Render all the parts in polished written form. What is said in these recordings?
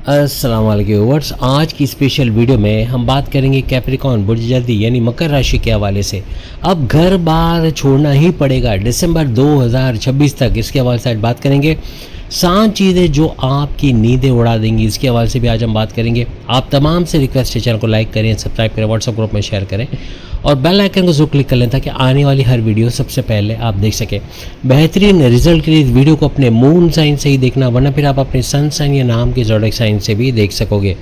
अस्सलाम वालेकुम व्यूअर्स। आज की स्पेशल वीडियो में हम बात करेंगे कैप्रिकॉर्न बुर्ज जल्दी यानी मकर राशि के हवाले से। अब घर बार छोड़ना ही पड़ेगा दिसंबर 2026 तक, इसके हवाले से आज बात करेंगे। 7 चीज़ें जो आपकी नींदें उड़ा देंगी, इसके हवाले से भी आज हम बात करेंगे। आप तमाम से रिक्वेस्ट है, चैनल को लाइक करें, सब्सक्राइब करें, व्हाट्सएप ग्रुप में शेयर करें और बेल आइकन को जरूर क्लिक कर लें ताकि आने वाली हर वीडियो सबसे पहले आप देख सकें। बेहतरीन रिजल्ट के लिए इस वीडियो को अपने मून साइन से ही देखना, वरना फिर आप अपने सन साइन या नाम के ज़ोडिएक साइन से भी देख सकोगे।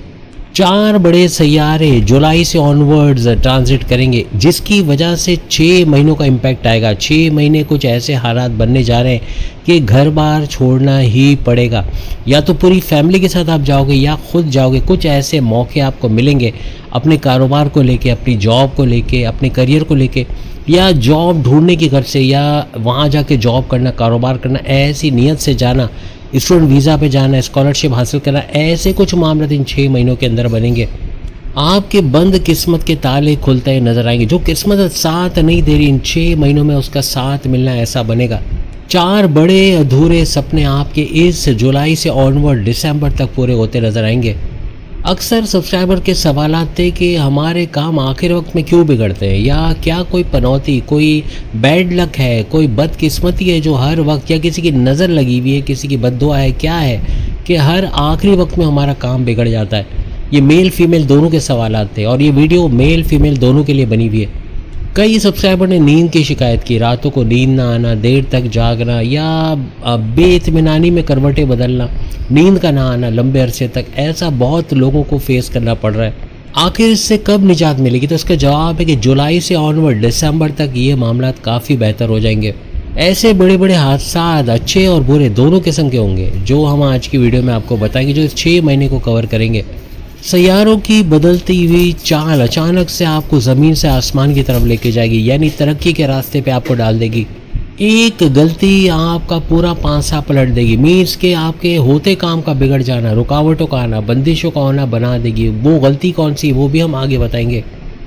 4 बड़े सैयारे जुलाई से ऑनवर्ड्स ट्रांजिट करेंगे, जिसकी वजह से 6 महीनों का इम्पैक्ट आएगा। 6 महीने कुछ ऐसे हालात बनने जा रहे हैं कि घर बार छोड़ना ही पड़ेगा। या तो पूरी फैमिली के साथ आप जाओगे या खुद जाओगे। कुछ ऐसे मौके आपको मिलेंगे अपने कारोबार को लेके, अपनी जॉब को लेके, अपने करियर को लेके, या जॉब ढूंढने की घर से, या वहाँ जाके जॉब करना, कारोबार करना, ऐसी नीयत से जाना, स्टूडेंट वीज़ा पे जाना, स्कॉलरशिप हासिल करना, ऐसे कुछ मामले इन 6 महीनों के अंदर बनेंगे। आपके बंद किस्मत के ताले खुलते हुए नजर आएंगे। जो किस्मत साथ नहीं दे रही, इन 6 महीनों में उसका साथ मिलना ऐसा बनेगा। 4 बड़े अधूरे सपने आपके इस जुलाई से ऑनवर्ड दिसंबर तक पूरे होते नजर आएंगे। अक्सर सब्सक्राइबर के सवालात थे कि हमारे काम आखिर वक्त में क्यों बिगड़ते हैं, या क्या कोई पनौती, कोई बैड लक है, कोई बदकिस्मती है जो हर वक्त, या किसी की नज़र लगी हुई है, किसी की बद्दुआ है, क्या है कि हर आखिरी वक्त में हमारा काम बिगड़ जाता है। ये मेल फीमेल दोनों के सवालात थे और ये वीडियो मेल फीमेल दोनों के लिए बनी हुई है। कई सब्सक्राइबर ने नींद की शिकायत की, रातों को नींद ना आना, देर तक जागना, या बेइत्मीनानी में करवटें बदलना, नींद का ना आना लंबे अरसे तक, ऐसा बहुत लोगों को फेस करना पड़ रहा है। आखिर इससे कब निजात मिलेगी? तो इसका जवाब है कि जुलाई से ऑनवर्ड दिसंबर तक ये मामला काफ़ी बेहतर हो जाएंगे। ऐसे बड़े बड़े हादसा अच्छे और बुरे दोनों किस्म के होंगे जो हम आज की वीडियो में आपको बताएंगे, जो इस 6 महीने को कवर करेंगे। सैयारों की बदलती हुई चाल अचानक से आपको ज़मीन से आसमान की तरफ लेके जाएगी, यानी तरक्की के रास्ते पे आपको डाल देगी। एक गलती आपका पूरा पांसा पलट देगी। मीन्स के आपके होते काम का बिगड़ जाना, रुकावटों का आना, बंदिशों का होना बना देगी। वो गलती कौन सी, वो भी हम आगे बताएंगे।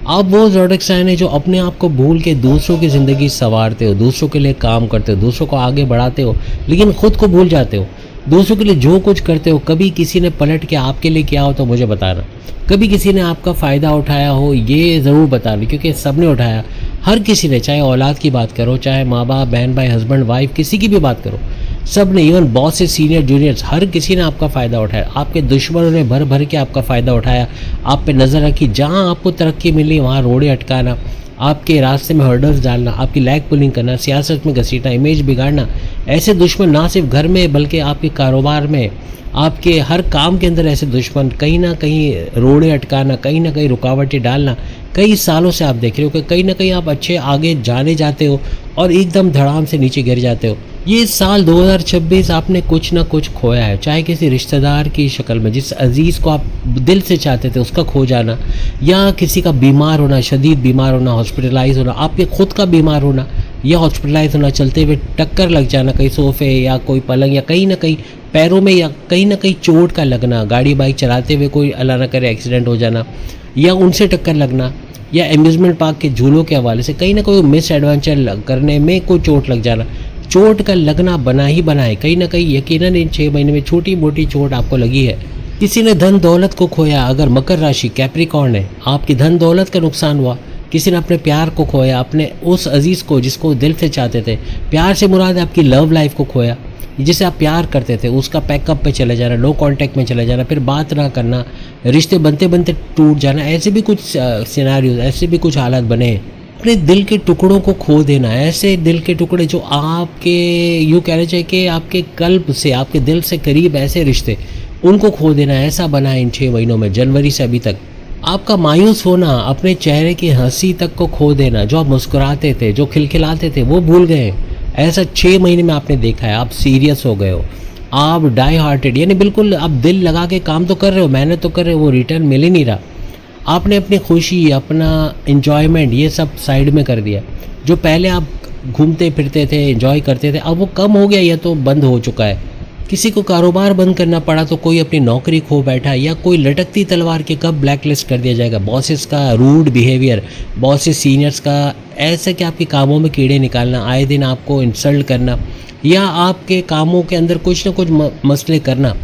आप वो ज़ोडिएक साइन है जो अपने आप को भूल के दूसरों की ज़िंदगी संवारते हो, दूसरों के लिए काम करते हो, दूसरों को आगे बढ़ाते हो, लेकिन खुद को भूल जाते हो। दूसरों के लिए जो कुछ करते हो, कभी किसी ने पलट के आपके लिए किया हो तो मुझे बताना। कभी किसी ने आपका फ़ायदा उठाया हो, ये ज़रूर बताना, क्योंकि सब ने उठाया। हर किसी ने, चाहे औलाद की बात करो, चाहे माँ बाप, बहन भाई, हस्बैंड वाइफ, किसी की भी बात करो, सब ने, इवन बॉस से सीनियर जूनियर्स, हर किसी ने आपका फ़ायदा उठाया। आपके दुश्मनों ने भर भर के आपका फ़ायदा उठाया, आप पे नज़र रखी। जहाँ आपको तरक्की मिली वहाँ रोड़े अटकाना, आपके रास्ते में हर्डल्स डालना, आपकी लैग पुलिंग करना, सियासत में घसीटना, इमेज बिगाड़ना। ऐसे दुश्मन ना सिर्फ घर में बल्कि आपके कारोबार में, आपके हर काम के अंदर ऐसे दुश्मन, कहीं ना कहीं रोड़े अटकाना, कहीं ना कहीं रुकावटें डालना। कई सालों से आप देख रहे हो कि कहीं ना कहीं आप अच्छे आगे जाने जाते हो और एकदम धड़ाम से नीचे गिर जाते हो। ये साल 2026 आपने कुछ ना कुछ खोया है, चाहे किसी रिश्तेदार की शक्ल में, जिस अजीज़ को आप दिल से चाहते थे उसका खो जाना, या किसी का बीमार होना, शदीद बीमार होना, हॉस्पिटलाइज होना, आपके खुद का बीमार होना या हॉस्पिटलाइज होना, चलते हुए टक्कर लग जाना कहीं सोफे या कोई पलंग, या कहीं ना कहीं पैरों में, या कहीं ना कहीं चोट का लगना, गाड़ी बाइक चलाते हुए कोई अल्लाह ना करे एक्सीडेंट हो जाना, या उनसे टक्कर लगना, या एम्यूज़मेंट पार्क के झूलों के हवाले से कहीं ना कोई मिस एडवेंचर करने में कोई चोट लग जाना। चोट का लगना बना ही बना है, कहीं ना कहीं यकीनन इन 6 महीने में छोटी मोटी चोट आपको लगी है। किसी ने धन दौलत को खोया, अगर मकर राशि कैप्रिकॉर्न है, आपकी धन दौलत का नुकसान हुआ। किसी ने अपने प्यार को खोया, अपने उस अजीज़ को जिसको दिल से चाहते थे। प्यार से मुराद आपकी लव लाइफ को खोया, जिसे आप प्यार करते थे उसका पैकअप पे चले जाना, लो कांटेक्ट में चले जाना, फिर बात ना करना, रिश्ते बनते बनते टूट जाना। ऐसे भी कुछ सिनेरियोज, ऐसे भी कुछ हालात बने हैं। अपने दिल के टुकड़ों को खो देना, ऐसे दिल के टुकड़े जो आपके, यूँ कहना चाहिए कि आपके कल्ब से, आपके दिल से करीब ऐसे रिश्ते, उनको खो देना, ऐसा बना है इन 6 महीनों में, जनवरी से अभी तक। आपका मायूस होना, अपने चेहरे की हंसी तक को खो देना, जो आप मुस्कुराते थे, जो खिलखिलाते थे, वो भूल गए। ऐसा 6 महीने में आपने देखा है। आप सीरियस हो गए हो, आप डाई हार्टेड, यानी बिल्कुल आप दिल लगा के काम तो कर रहे हो, मेहनत तो कर रहे हो, वो रिटर्न मिल ही नहीं रहा। आपने अपनी खुशी, अपना इंजॉयमेंट, ये सब साइड में कर दिया। जो पहले आप घूमते फिरते थे, एंजॉय करते थे, अब वो कम हो गया या तो बंद हो चुका है। किसी को कारोबार बंद करना पड़ा तो कोई अपनी नौकरी खो बैठा, या कोई लटकती तलवार के कब ब्लैकलिस्ट कर दिया जाएगा। बॉसेस का रूड बिहेवियर, बॉसेस सीनियर्स का ऐसा कि आपके कामों में कीड़े निकालना, आए दिन आपको इंसल्ट करना, या आपके कामों के अंदर कुछ ना कुछ मसले करना,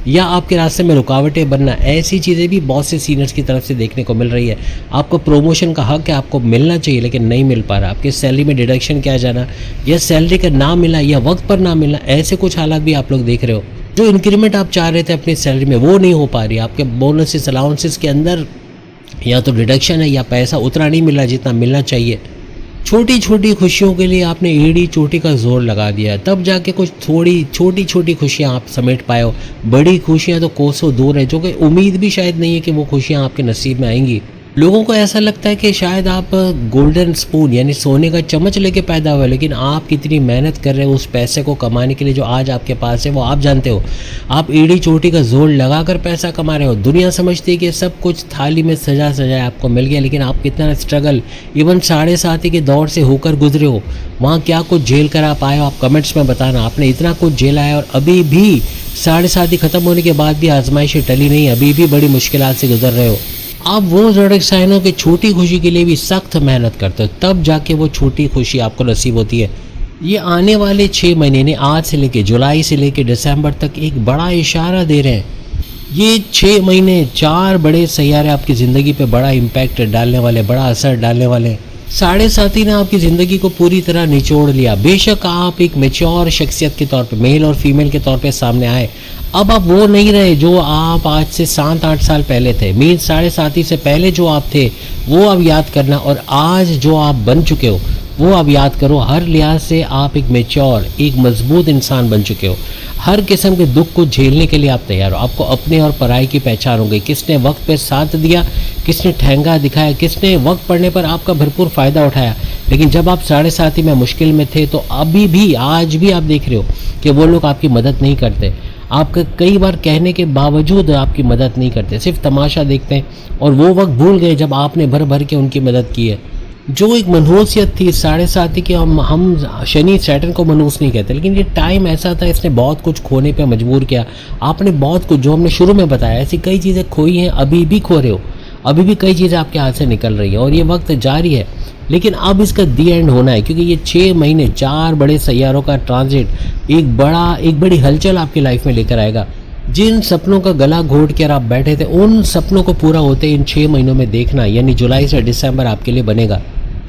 या आपके रास्ते में रुकावटें बनना, ऐसी चीज़ें भी बहुत से सीनियर्स की तरफ से देखने को मिल रही है। आपको प्रमोशन का हक है, आपको मिलना चाहिए लेकिन नहीं मिल पा रहा, आपके सैलरी में डिडक्शन किया जाना या सैलरी का ना मिलना या वक्त पर ना मिलना, ऐसे कुछ हालात भी आप लोग देख रहे हो। जो इंक्रीमेंट आप चाह रहे थे अपनी सैलरी में वो नहीं हो पा रही, आपके बोनसेस अलाउंसेस के अंदर या तो डिडक्शन है या पैसा उतना नहीं मिला जितना मिलना चाहिए। छोटी छोटी खुशियों के लिए आपने एड़ी चोटी का जोर लगा दिया, तब जाके कुछ थोड़ी छोटी छोटी खुशियाँ आप समेट पाए हो। बड़ी खुशियाँ तो कोसों दूर है, जो कि उम्मीद भी शायद नहीं है कि वो खुशियाँ आपके नसीब में आएंगी। लोगों को ऐसा लगता है कि शायद आप गोल्डन स्पून यानी सोने का चम्मच लेके पैदा हुए, लेकिन आप कितनी मेहनत कर रहे हो उस पैसे को कमाने के लिए जो आज आपके पास है, वो आप जानते हो। आप एड़ी चोटी का जोर लगा कर पैसा कमा रहे हो। दुनिया समझती है कि सब कुछ थाली में सजा सजाए आपको मिल गया, लेकिन आप कितना स्ट्रगल इवन 7.5 के दौर से होकर गुजरे हो, वहाँ क्या कुछ झेल कर आप आए हो, आप कमेंट्स में बताना। आपने इतना कुछ झेला है और अभी भी 7.5 ख़त्म होने के बाद भी आजमाइशें टली नहीं, अभी भी बड़ी मुश्किलात से गुजर रहे हो। आप वो ज़ोडिएक साइन हो कि छोटी खुशी के लिए भी सख्त मेहनत करते हो, तब जाके वो छोटी खुशी आपको नसीब होती है। ये आने वाले 6 महीने ने आज से लेके जुलाई से लेके दिसंबर तक एक बड़ा इशारा दे रहे हैं। ये 6 महीने 4 बड़े सैयारे आपकी ज़िंदगी पे बड़ा इम्पैक्ट डालने वाले, बड़ा असर डालने वाले। 7.5 ने आपकी ज़िंदगी को पूरी तरह निचोड़ लिया। बेशक आप एक मैच्योर शख्सियत के तौर पे, मेल और फीमेल के तौर पे सामने आए, अब आप वो नहीं रहे जो आप आज से 7-8 साल पहले थे। मीन 7.5 से पहले जो आप थे वो अब याद करना, और आज जो आप बन चुके हो वो अब याद करो। हर लिहाज से आप एक मैच्योर, एक मजबूत इंसान बन चुके हो। हर किस्म के दुख को झेलने के लिए आप तैयार हो। आपको अपने और पराई की पहचान हो गई। किसने वक्त पे साथ दिया, किसने ठहंगा दिखाया, किसने वक्त पड़ने पर आपका भरपूर फ़ायदा उठाया। लेकिन जब आप 7.5 में मुश्किल में थे, तो अभी भी आज भी आप देख रहे हो कि वो लोग आपकी मदद नहीं करते। आपका कई बार कहने के बावजूद आपकी मदद नहीं करते, सिर्फ तमाशा देखते हैं, और वो वक्त भूल गए जब आपने भर भर के उनकी मदद की है। जो एक मनहूसियत थी 7.5 की, हम शनि सैटर्न को मनहूस नहीं कहते, लेकिन ये टाइम ऐसा था, इसने बहुत कुछ खोने पे मजबूर किया। आपने बहुत कुछ, जो हमने शुरू में बताया, ऐसी कई चीज़ें खोई हैं, अभी भी खो रहे हो, अभी भी कई चीज़ें आपके हाथ से निकल रही है, और ये वक्त जारी है। लेकिन अब इसका दी एंड होना है, क्योंकि ये 6 महीने 4 बड़े सैयारों का ट्रांजिट एक बड़ी हलचल आपकी लाइफ में लेकर आएगा। जिन सपनों का गला घोट कर आप बैठे थे, उन सपनों को पूरा होते इन 6 महीनों में देखना, यानी जुलाई से दिसंबर आपके लिए बनेगा।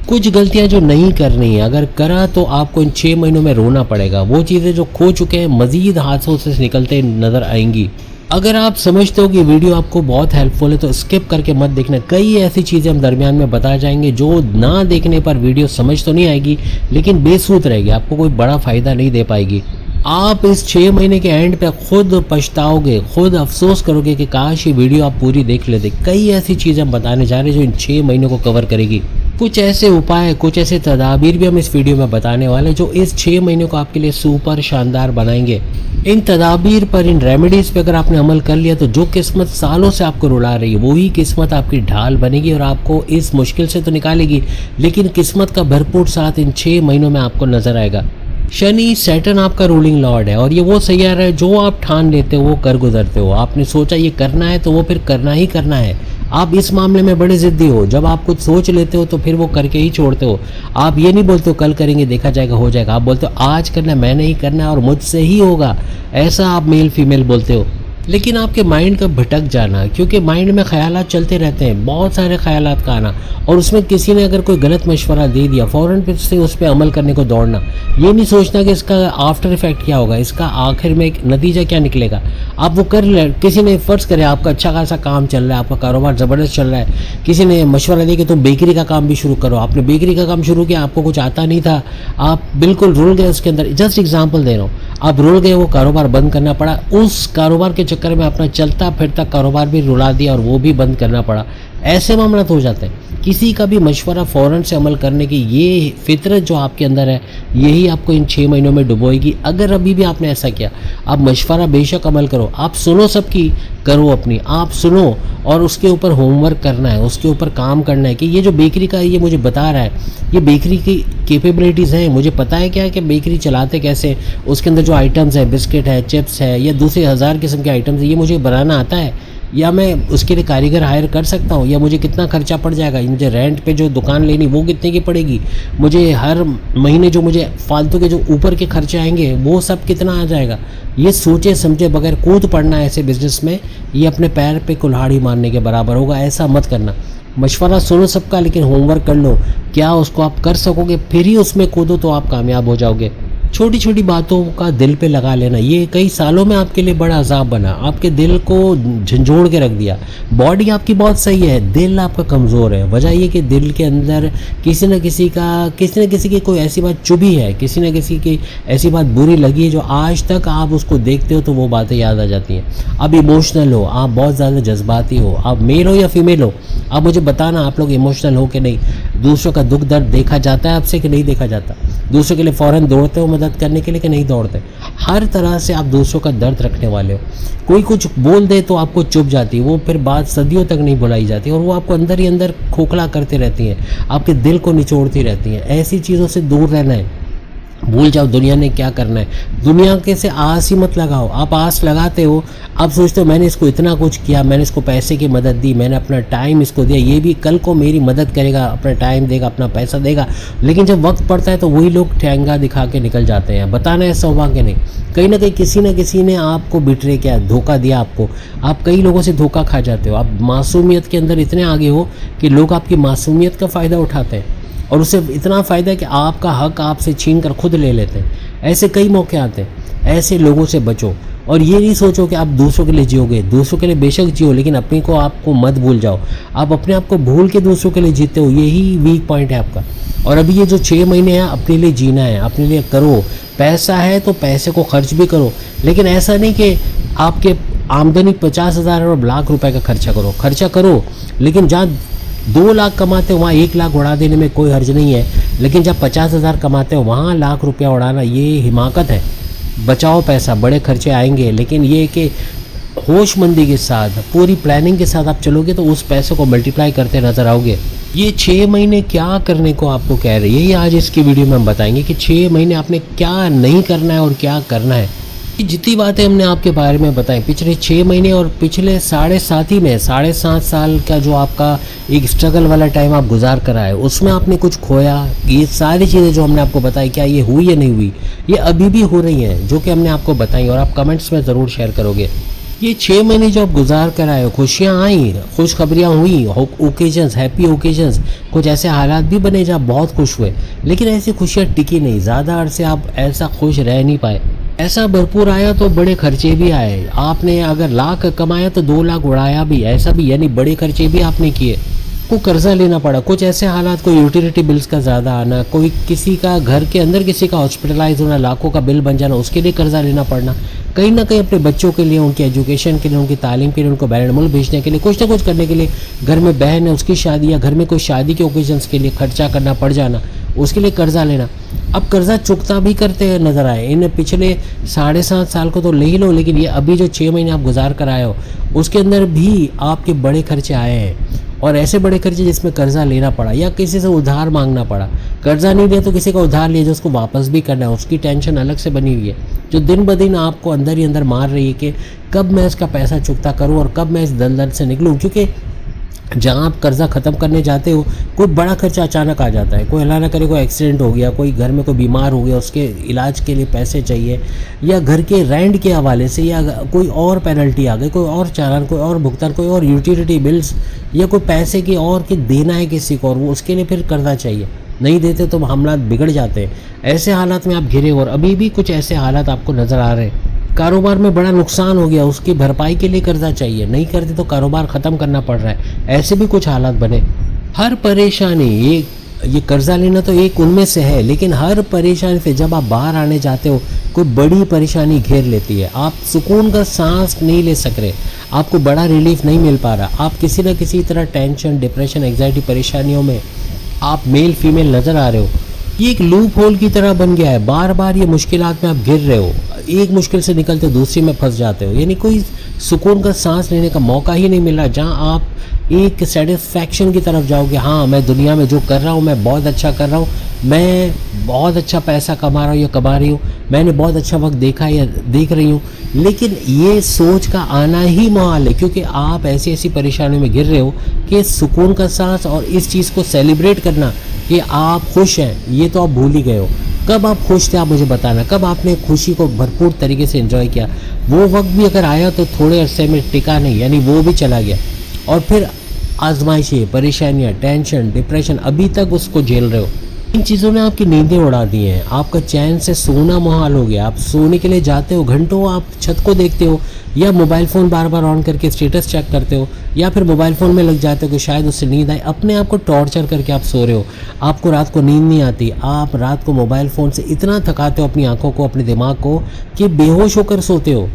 कुछ गलतियां जो नहीं करनी है, अगर करा तो आपको इन 6 महीनों में रोना पड़ेगा। वो चीज़ें जो खो चुके हैं मज़ीद हादसों से निकलते नज़र आएंगी। अगर आप समझते हो कि वीडियो आपको बहुत हेल्पफुल है तो स्किप करके मत देखना। कई ऐसी चीज़ें हम दरमियान में बता जाएंगे जो ना देखने पर वीडियो समझ तो नहीं आएगी, लेकिन बेसूद रहेगी, आपको कोई बड़ा फ़ायदा नहीं दे पाएगी। आप इस 6 महीने के एंड पे खुद पछताओगे, खुद अफसोस करोगे कि काश ये वीडियो आप पूरी देख लेते। कई ऐसी चीज़ें हम बताने जा रहे हैं जो इन 6 महीनों को कवर करेगी। कुछ ऐसे उपाय, कुछ ऐसे तदाबीर भी हम इस वीडियो में बताने वाले हैं जो इस 6 महीनों को आपके लिए सुपर शानदार बनाएंगे। इन तदाबीर पर, इन रेमेडीज़ पे अगर आपने अमल कर लिया तो जो किस्मत सालों से आपको रुला रही है वही किस्मत आपकी ढाल बनेगी और आपको इस मुश्किल से तो निकालेगी, लेकिन किस्मत का भरपूर साथ इन 6 महीनों में आपको नजर आएगा। शनि सैटर्न आपका रूलिंग लॉर्ड है और ये वो सैयारा है जो आप ठान लेते हो वो कर गुजरते हो। आपने सोचा ये करना है तो वो फिर करना ही करना है। आप इस मामले में बड़े ज़िद्दी हो। जब आप कुछ सोच लेते हो तो फिर वो करके ही छोड़ते हो। आप ये नहीं बोलते हो कल करेंगे, देखा जाएगा, हो जाएगा। आप बोलते हो आज करना है, मैंने ही करना है और मुझसे ही होगा। ऐसा आप मेल फीमेल बोलते हो। लेकिन आपके माइंड का भटक जाना, क्योंकि माइंड में ख्यालात चलते रहते हैं, बहुत सारे ख्यालात का आना, और उसमें किसी ने अगर कोई गलत मशवरा दे दिया फ़ौरन फिर से उस पर अमल करने को दौड़ना। ये नहीं सोचना कि इसका आफ्टर इफेक्ट क्या होगा, इसका आखिर में एक नतीजा क्या निकलेगा। आप वो कर ले, किसी ने फ़र्ज़ करे आपका अच्छा खासा काम चल रहा है, आपका कारोबार ज़बरदस्त चल रहा है, किसी ने मशवरा दिया कि तुम बेकरी का काम भी शुरू करो। आपने बेकरी का काम शुरू किया, आपको कुछ आता नहीं था, आप बिल्कुल रुल गए उसके अंदर। जस्ट एग्जाम्पल दे रहा हूँ, आप रुल गए, वो कारोबार बंद करना पड़ा। उस कारोबार के चक्कर में अपना चलता फिरता कारोबार भी रुला दिया और वो भी बंद करना पड़ा। ऐसे मामला तो हो जाते हैं। किसी का भी मशवरा फ़ौरन से अमल करने की ये फितरत जो आपके अंदर है, यही आपको इन 6 महीनों में डुबोएगी। अगर अभी भी आपने ऐसा किया, आप मशवरा बेशक अमल करो, आप सुनो सबकी, करो अपनी, आप सुनो और उसके ऊपर होमवर्क करना है, उसके ऊपर काम करना है कि ये जो बेकरी का ये मुझे बता रहा है, ये बेकरी की कैपेबिलिटीज़ हैं, मुझे पता है क्या है कि बेकरी चलाते कैसे, उसके अंदर जो आइटम्स है, बिस्किट है, चिप्स है या दूसरे 1000 किस्म के आइटम्स है, ये मुझे बनाना आता है। या मैं उसके लिए कारीगर हायर कर सकता हूँ, या मुझे कितना खर्चा पड़ जाएगा, मुझे रेंट पे जो दुकान लेनी वो कितने की पड़ेगी, मुझे हर महीने जो मुझे फालतू के जो ऊपर के खर्चे आएंगे वो सब कितना आ जाएगा। ये सोचे समझे बगैर कूद पड़ना ऐसे बिजनेस में, ये अपने पैर पे कुल्हाड़ी मारने के बराबर होगा। ऐसा मत करना। मशवरा सुनो सबका, लेकिन होमवर्क कर लो, क्या उसको आप कर सकोगे, फिर ही उसमें कूदो तो आप कामयाब हो जाओगे। छोटी छोटी बातों का दिल पे लगा लेना, ये कई सालों में आपके लिए बड़ा अजाब बना, आपके दिल को झंझोड़ के रख दिया। बॉडी आपकी बहुत सही है, दिल आपका कमज़ोर है। वजह ये कि दिल के अंदर किसी न किसी की कोई ऐसी बात चुभी है, किसी न किसी की ऐसी बात बुरी लगी है जो आज तक आप उसको देखते हो तो वो बातें याद आ जाती हैं। आप इमोशनल हो, आप बहुत ज़्यादा जज्बाती हो, आप मेल हो या फीमेल हो, आप मुझे बताना आप लोग इमोशनल हो कि नहीं। दूसरों का दुख दर्द देखा जाता है आपसे कि नहीं देखा जाता। दूसरों के लिए फ़ौरन दौड़ते हो मदद करने के लिए कि नहीं दौड़ते। हर तरह से आप दूसरों का दर्द रखने वाले हो। कोई कुछ बोल दे तो आपको चुभ जाती है, वो फिर बात सदियों तक नहीं भुलाई जाती और वो आपको अंदर ही अंदर खोखला करती रहती हैं, आपके दिल को निचोड़ती रहती हैं। ऐसी चीज़ों से दूर रहना है। भूल जाओ दुनिया ने क्या करना है। दुनिया के से आस ही मत लगाओ। आप आस लगाते हो, आप सोचते हो मैंने इसको इतना कुछ किया, मैंने इसको पैसे की मदद दी, मैंने अपना टाइम इसको दिया, ये भी कल को मेरी मदद करेगा, अपना टाइम देगा, अपना पैसा देगा। लेकिन जब वक्त पड़ता है तो वही लोग ठेंगा दिखा के निकल जाते हैं। बताना है सौभाग्य नहीं, कहीं ना कहीं किसी ने आपको बिट्रे किया, धोखा दिया आपको। आप कई लोगों से धोखा खा जाते हो। आप मासूमियत के अंदर इतने आगे हो कि लोग आपकी मासूमियत का फ़ायदा उठाते हैं और उससे इतना फ़ायदा है कि आपका हक आपसे छीन कर खुद ले लेते हैं। ऐसे कई मौके आते हैं। ऐसे लोगों से बचो और ये नहीं सोचो कि आप दूसरों के लिए जियोगे। दूसरों के लिए बेशक जियो, लेकिन अपने को आपको मत भूल जाओ। आप अपने आप को भूल के दूसरों के लिए जीते हो, यही वीक पॉइंट है आपका। और अभी ये जो 6 महीने हैं अपने लिए जीना है, अपने लिए करो। पैसा है तो पैसे को खर्च भी करो, लेकिन ऐसा नहीं कि आपके आमदनी 50,000 और लाख रुपए का खर्चा करो, लेकिन जहाँ 2 लाख कमाते हो वहाँ 1 लाख उड़ा देने में कोई हर्ज नहीं है। लेकिन जब 50,000 कमाते हो वहाँ लाख रुपया उड़ाना, ये हिमाकत है। बचाओ पैसा, बड़े खर्चे आएंगे, लेकिन ये कि होशमंदी के साथ, पूरी प्लानिंग के साथ आप चलोगे तो उस पैसे को मल्टीप्लाई करते नज़र आओगे। ये 6 महीने क्या करने को आपको कह रही है, ये आज इसकी वीडियो में हम बताएंगे कि 6 महीने आपने क्या नहीं करना है और क्या करना है। ये जितनी बातें हमने आपके बारे में बताई पिछले 6 महीने और पिछले 7.5 में 7.5 साल का जो आपका एक स्ट्रगल वाला टाइम आप गुजार कर आए, उसमें आपने कुछ खोया। ये सारी चीज़ें जो हमने आपको बताई, क्या ये हुई या नहीं हुई, ये अभी भी हो रही हैं जो कि हमने आपको बताई और आप कमेंट्स में ज़रूर शेयर करोगे। ये 6 महीने जो आप गुजार कर आए हो, खुशियाँ आई, खुशखबरियाँ हुई, ओकेजन्स, हैप्पी ओकेजन्स, कुछ ऐसे हालात भी बने जहाँ बहुत खुश हुए, लेकिन ऐसी खुशियाँ टिकी नहीं। ज़्यादा अरसे आप ऐसा खुश रह नहीं पाए। ऐसा भरपूर आया तो बड़े खर्चे भी आए। आपने अगर लाख कमाया तो 2 लाख उड़ाया भी, ऐसा भी, यानी बड़े खर्चे भी आपने किए। को कर्जा लेना पड़ा, कुछ ऐसे हालात, कोई यूटिलिटी बिल्स का ज़्यादा आना, कोई किसी का घर के अंदर किसी का हॉस्पिटलाइज होना, लाखों का बिल बन जाना, उसके लिए कर्जा लेना पड़ना। कहीं ना कहीं अपने बच्चों के लिए, उनकी एजुकेशन के लिए, उनकी तालीम के लिए, उनको बैरन मुल्क भेजने के लिए, कुछ ना कुछ करने के लिए, घर में बहन है उसकी शादी या घर में कोई शादी के ओकेजन्स के लिए खर्चा करना पड़ जाना, उसके लिए कर्जा लेना। अब कर्जा चुकता भी करते नज़र आए। इन पिछले 7.5 साल को तो ले ही लो, लेकिन ये अभी जो 6 महीने आप गुजार कर आए हो उसके अंदर भी आपके बड़े खर्चे आए हैं। और ऐसे बड़े खर्चे जिसमें कर्जा लेना पड़ा या किसी से उधार मांगना पड़ा। कर्जा नहीं लिया तो किसी का उधार लिया जो उसको वापस भी करना है, उसकी टेंशन अलग से बनी हुई है जो दिन ब दिन आपको अंदर ही अंदर मार रही है कि कब मैं इसका पैसा चुकता करूं और कब मैं इस दलदल से निकलूं। क्योंकि जहाँ आप कर्जा ख़त्म करने जाते हो कोई बड़ा खर्चा अचानक आ जाता है। कोई अल्लाह ना करे कोई एक्सीडेंट हो गया, कोई घर में कोई बीमार हो गया, उसके इलाज के लिए पैसे चाहिए, या घर के रेंट के हवाले से, या कोई और पेनल्टी आ गई, कोई और चालान, कोई और भुगतान, कोई और यूटिलिटी बिल्स, या कोई पैसे की और कि देना है किसी को और वो उसके लिए फिर कर्जा चाहिए। नहीं देते तो मामला बिगड़ जाते हैं। ऐसे हालात में आप घिरे और अभी भी कुछ ऐसे हालात आपको नज़र आ रहे हैं। कारोबार में बड़ा नुकसान हो गया, उसकी भरपाई के लिए कर्जा चाहिए, नहीं करते तो कारोबार ख़त्म करना पड़ रहा है। ऐसे भी कुछ हालात बने। हर परेशानी, ये कर्जा लेना तो एक उनमें से है, लेकिन हर परेशानी से जब आप बाहर आने जाते हो कोई बड़ी परेशानी घेर लेती है। आप सुकून का सांस नहीं ले सक रहे, आपको बड़ा रिलीफ नहीं मिल पा रहा, आप किसी न किसी तरह टेंशन, डिप्रेशन, एंग्जाइटी, परेशानियों में आप मेल फीमेल नज़र आ रहे हो। ये एक लूप होल की तरह बन गया है। बार बार ये मुश्किलात में आप गिर रहे हो, एक मुश्किल से निकलते दूसरी में फंस जाते हो, यानी कोई सुकून का सांस लेने का मौका ही नहीं मिल रहा जहाँ आप एक सेटिस्फैक्शन की तरफ जाओगे। हाँ, मैं दुनिया में जो कर रहा हूँ मैं बहुत अच्छा कर रहा हूँ, मैं बहुत अच्छा पैसा कमा रहा हूँ या कमा रही हूँ, मैंने बहुत अच्छा वक्त देखा या देख रही हूँ, लेकिन ये सोच का आना ही मुहाल है, क्योंकि आप ऐसी ऐसी परेशानियों में गिर रहे हो कि सुकून का सांस और इस चीज़ को सेलिब्रेट करना कि आप खुश हैं, ये तो आप भूल ही गए हो। कब आप खुश थे आप मुझे बताना, कब आपने खुशी को भरपूर तरीके से एंजॉय किया। वो वक्त भी अगर आया तो थोड़े अरसे में टिका नहीं, यानी वो भी चला गया, और फिर आजमाइशें, परेशानियाँ, टेंशन, डिप्रेशन, अभी तक उसको झेल रहे हो। इन चीज़ों ने आपकी नींदें उड़ा दी हैं, आपका चैन से सोना मुहाल हो गया। आप सोने के लिए जाते हो, घंटों आप छत को देखते हो, या mobile phone bar bar on करके स्टेटस चेक करते हो, या फिर मोबाइल फ़ोन में लग जाते हो कि शायद उससे नींद आए। अपने आप को टॉर्चर करके आप सो रहे हो, आपको रात को नींद नहीं आती। आप रात को मोबाइल फ़ोन से इतना थकाते हो अपनी आँखों को, अपने दिमाग को, कि बेहोश होकर सोते हो।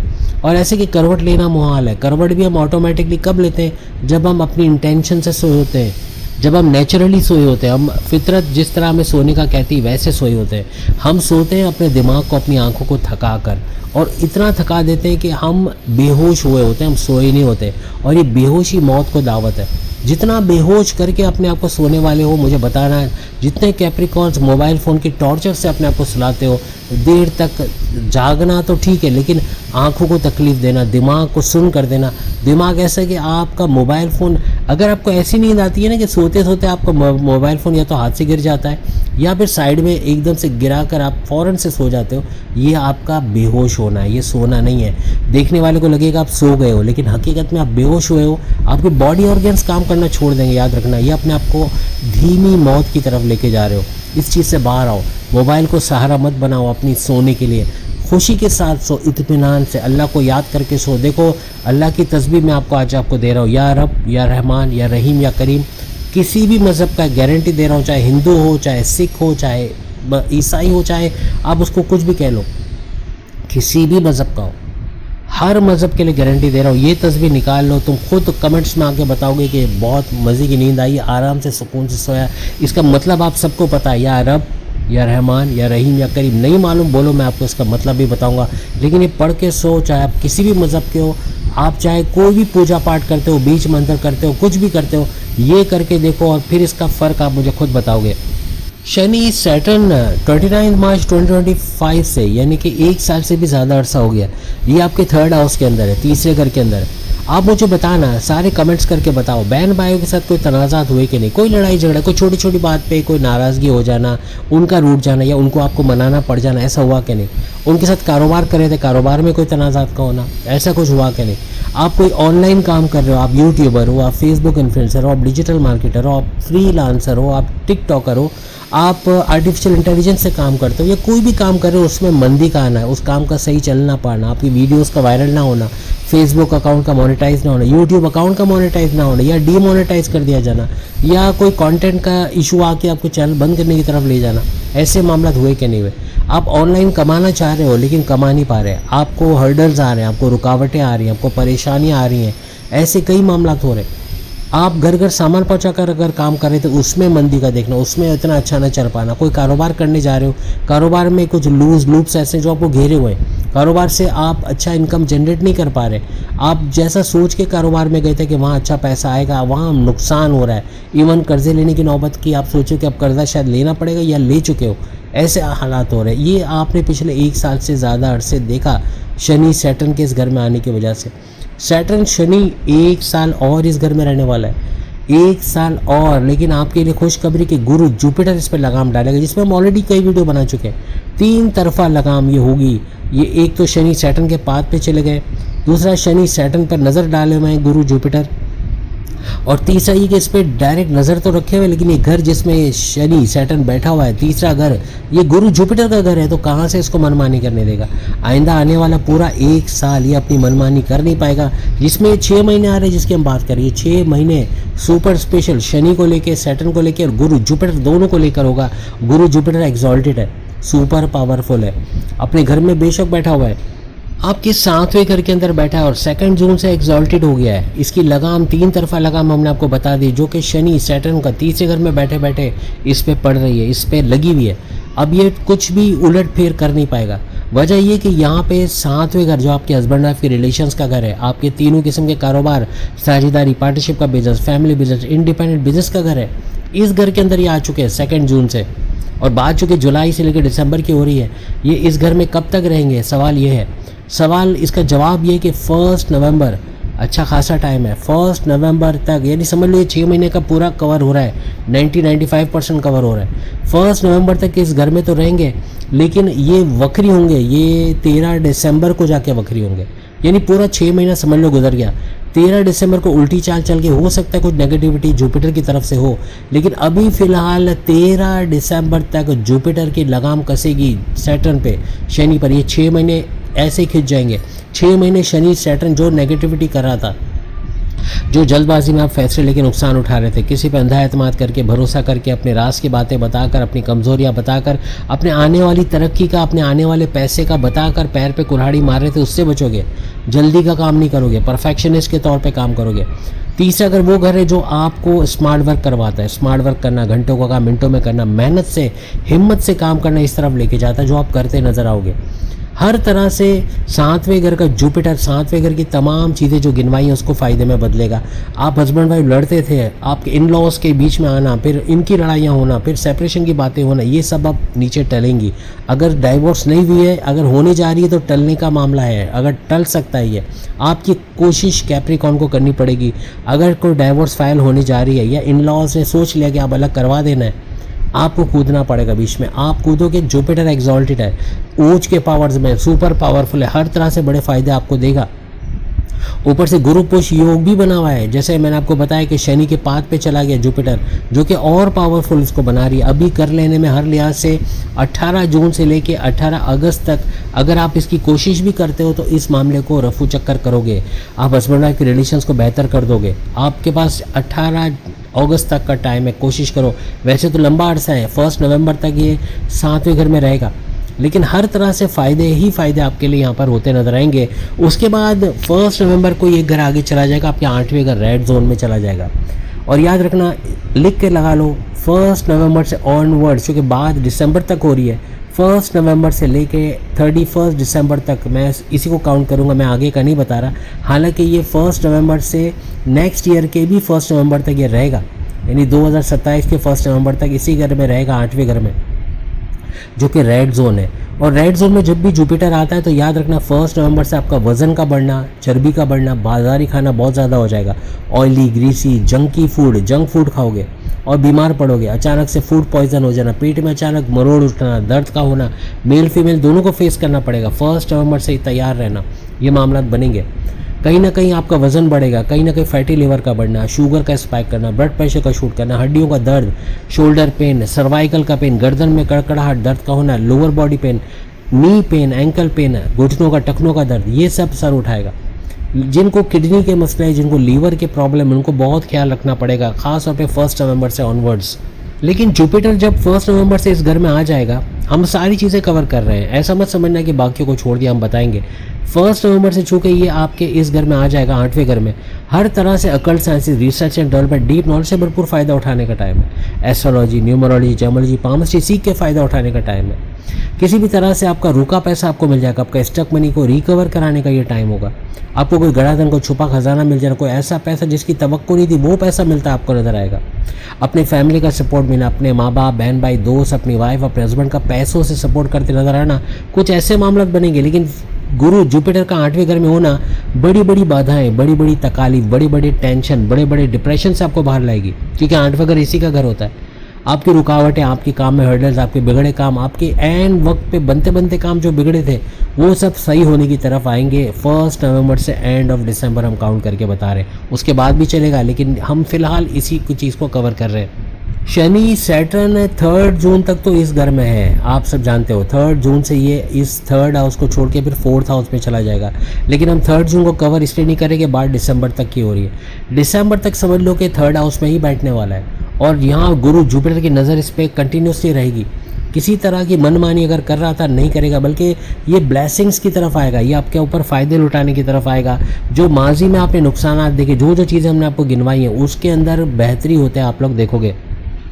और ऐसे कि करवट लेना मुहाल है। करवट भी हम ऑटोमेटिकली कब लेते हैं, जब हम अपनी इंटेंशन से सोए होते हैं, जब हम नेचुरली सोए होते हैं। हम फितरत जिस तरह हमें सोने का कहती है वैसे सोए होते हैं। हम सोते हैं अपने दिमाग को, अपनी आंखों को थका कर, और इतना थका देते हैं कि हम बेहोश हुए होते हैं, हम सोए नहीं होते। और ये बेहोशी मौत को दावत है। जितना बेहोश करके अपने आप को सोने वाले हो मुझे बताना है, जितने कैप्रिकॉन्स मोबाइल फ़ोन की टॉर्चर से अपने आप को सुलाते हो, देर तक जागना तो ठीक है, लेकिन आंखों को तकलीफ़ देना, दिमाग को सुन कर देना। दिमाग ऐसा है कि आपका मोबाइल फ़ोन, अगर आपको ऐसी नींद आती है ना कि सोते सोते आपका मोबाइल फ़ोन या तो हाथ से गिर जाता है या फिर साइड में एकदम से गिरा कर आप फ़ौरन से सो जाते हो, ये आपका बेहोश होना है, ये सोना नहीं है। देखने वाले को लगेगा आप सो गए हो, लेकिन हकीकत में आप बेहोश हुए हो। आपके बॉडी ऑर्गन्स काम करना छोड़ देंगे, याद रखना। ये अपने आप को धीमी मौत की तरफ लेके जा रहे हो। इस चीज़ से बाहर आओ। मोबाइल को सहारा मत बनाओ अपनी सोने के लिए। खुशी के साथ सो, इत्मीनान से, अल्लाह को याद करके सो। देखो, अल्लाह की तस्बीह मैं आज आपको दे रहा हूँ, या रब, या रहमान, या रहीम, या करीम। किसी भी मज़हब का गारंटी दे रहा हूँ, चाहे हिंदू हो, चाहे सिख हो, चाहे ईसाई हो, चाहे आप उसको कुछ भी कह लो, किसी भी मज़हब का हो, हर मज़हब के लिए गारंटी दे रहा हूँ। ये तस्वीर निकाल लो, तुम खुद कमेंट्स में आके बताओगे कि बहुत मज़े की नींद आई, आराम से सुकून से सोया। इसका मतलब आप सबको पता है, या रब, या रहमान, या रहीम, या करीम। नहीं मालूम बोलो, मैं आपको इसका मतलब भी बताऊंगा। लेकिन ये पढ़ के सो, चाहे आप किसी भी मज़हब के हो, आप चाहे कोई भी पूजा पाठ करते हो, बीच मंत्र करते हो, कुछ भी करते हो, ये करके देखो और फिर इसका फ़र्क आप मुझे खुद बताओगे। शनि सैटर्न 29 मार्च 2025 से, यानी कि 1 साल से भी ज़्यादा अरसा हो गया, ये आपके 3rd हाउस के अंदर है, तीसरे घर के अंदर है। आप मुझे बताना, सारे कमेंट्स करके बताओ, बहन भाइयों के साथ कोई तनाज़ात हुए कि नहीं, कोई लड़ाई झगड़ा, कोई छोटी छोटी बात पे कोई नाराज़गी हो जाना, उनका रूठ जाना, या उनको आपको मनाना पड़ जाना, ऐसा हुआ कि नहीं। उनके साथ कारोबार कर रहे थे, कारोबार में कोई तनाज़ात का होना, ऐसा कुछ हुआ कि नहीं। आप कोई ऑनलाइन काम कर रहे हो, आप यूट्यूबर हो, आप फेसबुक इन्फ्लुएंसर हो, आप डिजिटल मार्केटर हो, आप फ्रीलांसर हो, आप टिकटॉकर हो, आप आर्टिफिशियल इंटेलिजेंस से काम करते हो, या कोई भी काम कर रहे हो, उसमें मंदी का आना है, उस काम का सही चलना पाना, आपकी वीडियोस का वायरल ना होना, फेसबुक अकाउंट का मोनेटाइज ना होना, यूट्यूब अकाउंट का मोनेटाइज ना होना, या डीमोनेटाइज कर दिया जाना, या कोई कंटेंट का इशू आके आपको चैनल बंद करने की तरफ ले जाना, ऐसे मामला हुए कि नहीं हुए। आप ऑनलाइन कमाना चाह रहे हो लेकिन कमा नहीं पा रहे, आपको हर्डल्स आ रहे हैं, आपको रुकावटें आ रही हैं, आपको परेशानियाँ आ रही हैं, ऐसे कई मामला हो रहे हैं। आप घर घर सामान पहुंचा कर अगर काम कर रहे थे, उसमें मंदी का देखना, उसमें इतना अच्छा ना चल पाना। कोई कारोबार करने जा रहे हो, कारोबार में कुछ लूप्स ऐसे जो आपको घेरे हुए हैं, कारोबार से आप अच्छा इनकम जनरेट नहीं कर पा रहे। आप जैसा सोच के कारोबार में गए थे कि वहाँ अच्छा पैसा आएगा, वहाँ नुकसान हो रहा है। इवन कर्जे लेने की नौबत की, आप सोचो कि अब कर्जा शायद लेना पड़ेगा या ले चुके हो, ऐसे हालात हो रहे हैं। ये आपने पिछले 1 साल से ज़्यादा अरसे देखा शनि सैटर्न के इस घर में आने की वजह से। सैटर्न शनि 1 साल और इस घर में रहने वाला है, 1 साल और। लेकिन आपके लिए खुशखबरी कि गुरु जुपिटर इस पर लगाम डालेगा, जिसमें हम ऑलरेडी कई वीडियो बना चुके हैं। 3 तरफा लगाम ये होगी। ये एक तो शनि सैटर्न के पाथ पे चले गए, दूसरा शनि सैटर्न पर नज़र डाले हुए हैं गुरु जुपिटर, और तीसरा ये कि इस पर डायरेक्ट नज़र तो रखे हुए, लेकिन ये घर जिसमें शनि सैटर्न बैठा हुआ है, तीसरा घर, ये गुरु जुपिटर का घर है, तो कहाँ से इसको मनमानी करने देगा। आइंदा आने वाला पूरा 1 साल ये अपनी मनमानी कर नहीं पाएगा। जिसमें 6 महीने आ रहे हैं जिसकी हम बात करें, 6 महीने सुपर स्पेशल शनि को लेकर, सैटर्न को लेकर और गुरु जुपिटर दोनों को लेकर होगा। गुरु जुपिटर एक्सॉल्टेड है, सुपर पावरफुल है, अपने घर में बेशक बैठा हुआ है, आपके 7वें घर के अंदर बैठा है और 2 जून से एक्सॉल्टेड हो गया है। इसकी लगाम 3 तरफा लगाम हमने आपको बता दी, जो कि शनि सैटर्न का तीसरे घर में बैठे बैठे इस पे पड़ रही है, इस पे लगी हुई है। अब ये कुछ भी उलट फेर कर नहीं पाएगा। वजह ये कि यहाँ पे 7वें घर जो आपके हस्बैंड वाइफ के रिलेशंस का घर है, आपके तीनों किस्म के कारोबार, साझेदारी, पार्टनरशिप का business, family business, independent business का घर है, इस घर के अंदर ये आ चुके हैं 2 जून से। और बात जो कि जुलाई से लेकर दिसंबर की हो रही है, ये इस घर में कब तक रहेंगे, सवाल ये है। सवाल इसका जवाब ये है कि 1 नवंबर, अच्छा खासा टाइम है, 1 नवंबर तक, यानी समझ लो ये 6 महीने का पूरा कवर हो रहा है, 90-95% कवर हो रहा है। 1 नवंबर तक इस घर में तो रहेंगे, लेकिन ये वक्री होंगे, ये 13 दिसंबर को जाके वक्री होंगे, यानी पूरा 6 महीना समझ लो गुजर गया। 13 दिसंबर को उल्टी चाल चल के हो सकता है कुछ नेगेटिविटी जुपिटर की तरफ से हो, लेकिन अभी फ़िलहाल 13 दिसंबर तक जुपिटर की लगाम कसेगी सैटर्न पे, शनि पर। ये 6 महीने ऐसे खिंच जाएंगे। 6 महीने शनि सैटर्न जो नेगेटिविटी कर रहा था, जो जल्दबाजी में आप फैसले लेके नुकसान उठा रहे थे, किसी पर अंधा एतमाद करके, भरोसा करके, अपने राज की बातें बताकर, अपनी कमज़ोरियाँ बताकर, अपने आने वाली तरक्की का, अपने आने वाले पैसे का बताकर पैर पे कुल्हाड़ी मार रहे थे, उससे बचोगे। जल्दी का काम नहीं करोगे, परफेक्शनिस्ट के तौर पे काम करोगे। तीसरा, अगर वो घर है जो आपको स्मार्ट वर्क करवाता है, स्मार्ट वर्क करना, घंटों का काम मिनटों में करना, मेहनत से, हिम्मत से काम करना, इस तरफ लेके जाता है, जो आप करते नज़र आओगे। हर तरह से 7वें घर का जुपिटर 7वें घर की तमाम चीज़ें जो गिनवाई हैं उसको फ़ायदे में बदलेगा। आप हस्बैंड वाइफ लड़ते थे, आपके इन लॉज के बीच में आना, फिर इनकी लड़ाइयाँ होना, फिर सेपरेशन की बातें होना, ये सब अब नीचे टलेंगी। अगर डाइवोर्स नहीं हुई है, अगर होने जा रही है तो टलने का मामला है, अगर टल सकता है ये, आपकी कोशिश कैप्रिकॉर्न को करनी पड़ेगी। अगर कोई डाइवोर्स फाइल होने जा रही है या इन लॉज ने सोच लिया कि आप अलग करवा देना है, आपको कूदना पड़ेगा बीच में। आप कूदोगे, जुपिटर एक्सॉल्टेड है, ऊंच के पावर्स में सुपर पावरफुल है, हर तरह से बड़े फायदे आपको देगा। ऊपर से गुरु पुष योग भी बना हुआ है, जैसे मैंने आपको बताया कि शनि के पाद पे चला गया जुपिटर, जो कि और पावरफुल इसको बना रही है। अभी कर लेने में हर लिहाज से 18 जून से लेके 18 अगस्त तक अगर आप इसकी कोशिश भी करते हो तो इस मामले को रफू चक्कर करोगे, आप हस्बैंड वाइफ के रिलेशंस को बेहतर कर दोगे। आपके पास 18 अगस्त तक का टाइम है, कोशिश करो। वैसे तो लंबा अरसा है, 1 नवंबर तक ये 7वें घर में रहेगा, लेकिन हर तरह से फ़ायदे ही फ़ायदे आपके लिए यहाँ पर होते नजर आएंगे। उसके बाद 1 नवंबर को ये घर आगे चला जाएगा, आपके 8वें घर रेड जोन में चला जाएगा। और याद रखना, लिख के लगा लो, 1 नवंबर से ऑनवर्ड्स, क्योंकि बाद दिसंबर तक हो रही है, 1 नवंबर से लेके 31 दिसंबर तक मैं इसी को काउंट करूँगा, मैं आगे का नहीं बता रहा। हालांकि ये 1 नवंबर से नेक्स्ट ईयर के भी 1 नवंबर तक ये रहेगा, यानी 2027 के 1 नवंबर तक इसी घर में रहेगा, 8वें घर में, जो कि रेड जोन है। और रेड जोन में जब भी जुपिटर आता है तो याद रखना 1 नवंबर से आपका वज़न का बढ़ना, चर्बी का बढ़ना, बाजारी खाना बहुत ज़्यादा हो जाएगा। ऑयली, ग्रीसी, जंक फूड खाओगे और बीमार पड़ोगे। अचानक से फूड पॉइजन हो जाना, पेट में अचानक मरोड़ उठना, दर्द का होना, मेल फीमेल दोनों को फेस करना पड़ेगा। 1 नवंबर से तैयार रहना, ये मामला बनेंगे। कहीं ना कहीं आपका वज़न बढ़ेगा, कहीं ना कहीं फैटी लिवर का बढ़ना, शुगर का स्पाइक करना, ब्लड प्रेशर का शूट करना, हड्डियों का दर्द, शोल्डर पेन, सर्वाइकल का पेन, गर्दन में कड़कड़ाहट, दर्द का होना, lower body pain, knee pain, ankle pain, घुटनों का, टखनों का दर्द, ये सब सर उठाएगा। जिनको किडनी के मसले हैं, जिनको लीवर के प्रॉब्लम है, उनको बहुत ख्याल रखना पड़ेगा, खास तौर पे 1 नवंबर से ऑनवर्ड्स। लेकिन जुपिटर जब 1 नवंबर से इस घर में आ जाएगा, हम सारी चीज़ें कवर कर रहे हैं, ऐसा मत समझना कि बाकियों को छोड़ दिया, हम बताएंगे। 1 नवंबर से चूँकि ये आपके इस घर में आ जाएगा, 8वें घर में, हर तरह से occult sciences, research and development, deep knowledge से भरपूर फ़ायदा उठाने का टाइम है। एस्ट्रोलॉजी, न्यूमरोलॉजी, जेमोलॉजी, पामस्ट्री सीख के फ़ायदा उठाने का टाइम है। किसी भी तरह से आपका रुका पैसा आपको मिल जाएगा, आपका स्टक मनी को रिकवर कराने का ये टाइम होगा। आपको कोई गड़ा धन, को छुपा खजाना मिल जाएगा, कोई ऐसा पैसा जिसकी तवक्को नहीं थी वो पैसा मिलता आपको नजर आएगा। अपने फैमिली का सपोर्ट मिलना, अपने माँ बाप, बहन भाई, दोस्त, अपनी वाइफ, अपने हस्बैंड का पैसों से सपोर्ट करते नजर आना, कुछ ऐसे मामला बनेंगे। लेकिन गुरु जुपिटर का 8वें घर में होना बड़ी बड़ी बाधाएं, बड़ी बड़ी तकालीफ, बड़ी बड़ी टेंशन, बड़े बड़े डिप्रेशन से आपको बाहर लाएगी, क्योंकि 8वां घर इसी का घर होता है। आपकी रुकावटें, आपके काम में हर्डल्स, आपके बिगड़े काम, आपके एंड वक्त पे बनते बनते काम जो बिगड़े थे वो सब सही होने की तरफ आएंगे। 1 नवंबर से एंड ऑफ दिसंबर हम काउंट करके बता रहे हैं, उसके बाद भी चलेगा, लेकिन हम फिलहाल इसी कुछ चीज़ को कवर कर रहे हैं। शनि सैटर्न 3 जून तक तो इस घर में है, आप सब जानते हो। 3 जून से ये इस 3rd हाउस को छोड़ के फिर 4th हाउस में चला जाएगा, लेकिन हम 3 जून को कवर इसलिए नहीं करेंगे, बात दिसंबर तक की हो रही है। दिसंबर तक समझ लो कि 3rd हाउस में ही बैठने वाला है, और यहाँ गुरु जुपिटर की नज़र इस पर कंटिन्यूसली रहेगी। किसी तरह की मनमानी अगर कर रहा था नहीं करेगा, बल्कि ये ब्लेसिंग्स की तरफ आएगा, ये आपके ऊपर फ़ायदे लुटाने की तरफ आएगा। जो माजी में आपने नुकसानात देखे, जो जो चीज़ें हमने आपको गिनवाई हैं, उसके अंदर बेहतरी होते हैं, आप लोग देखोगे।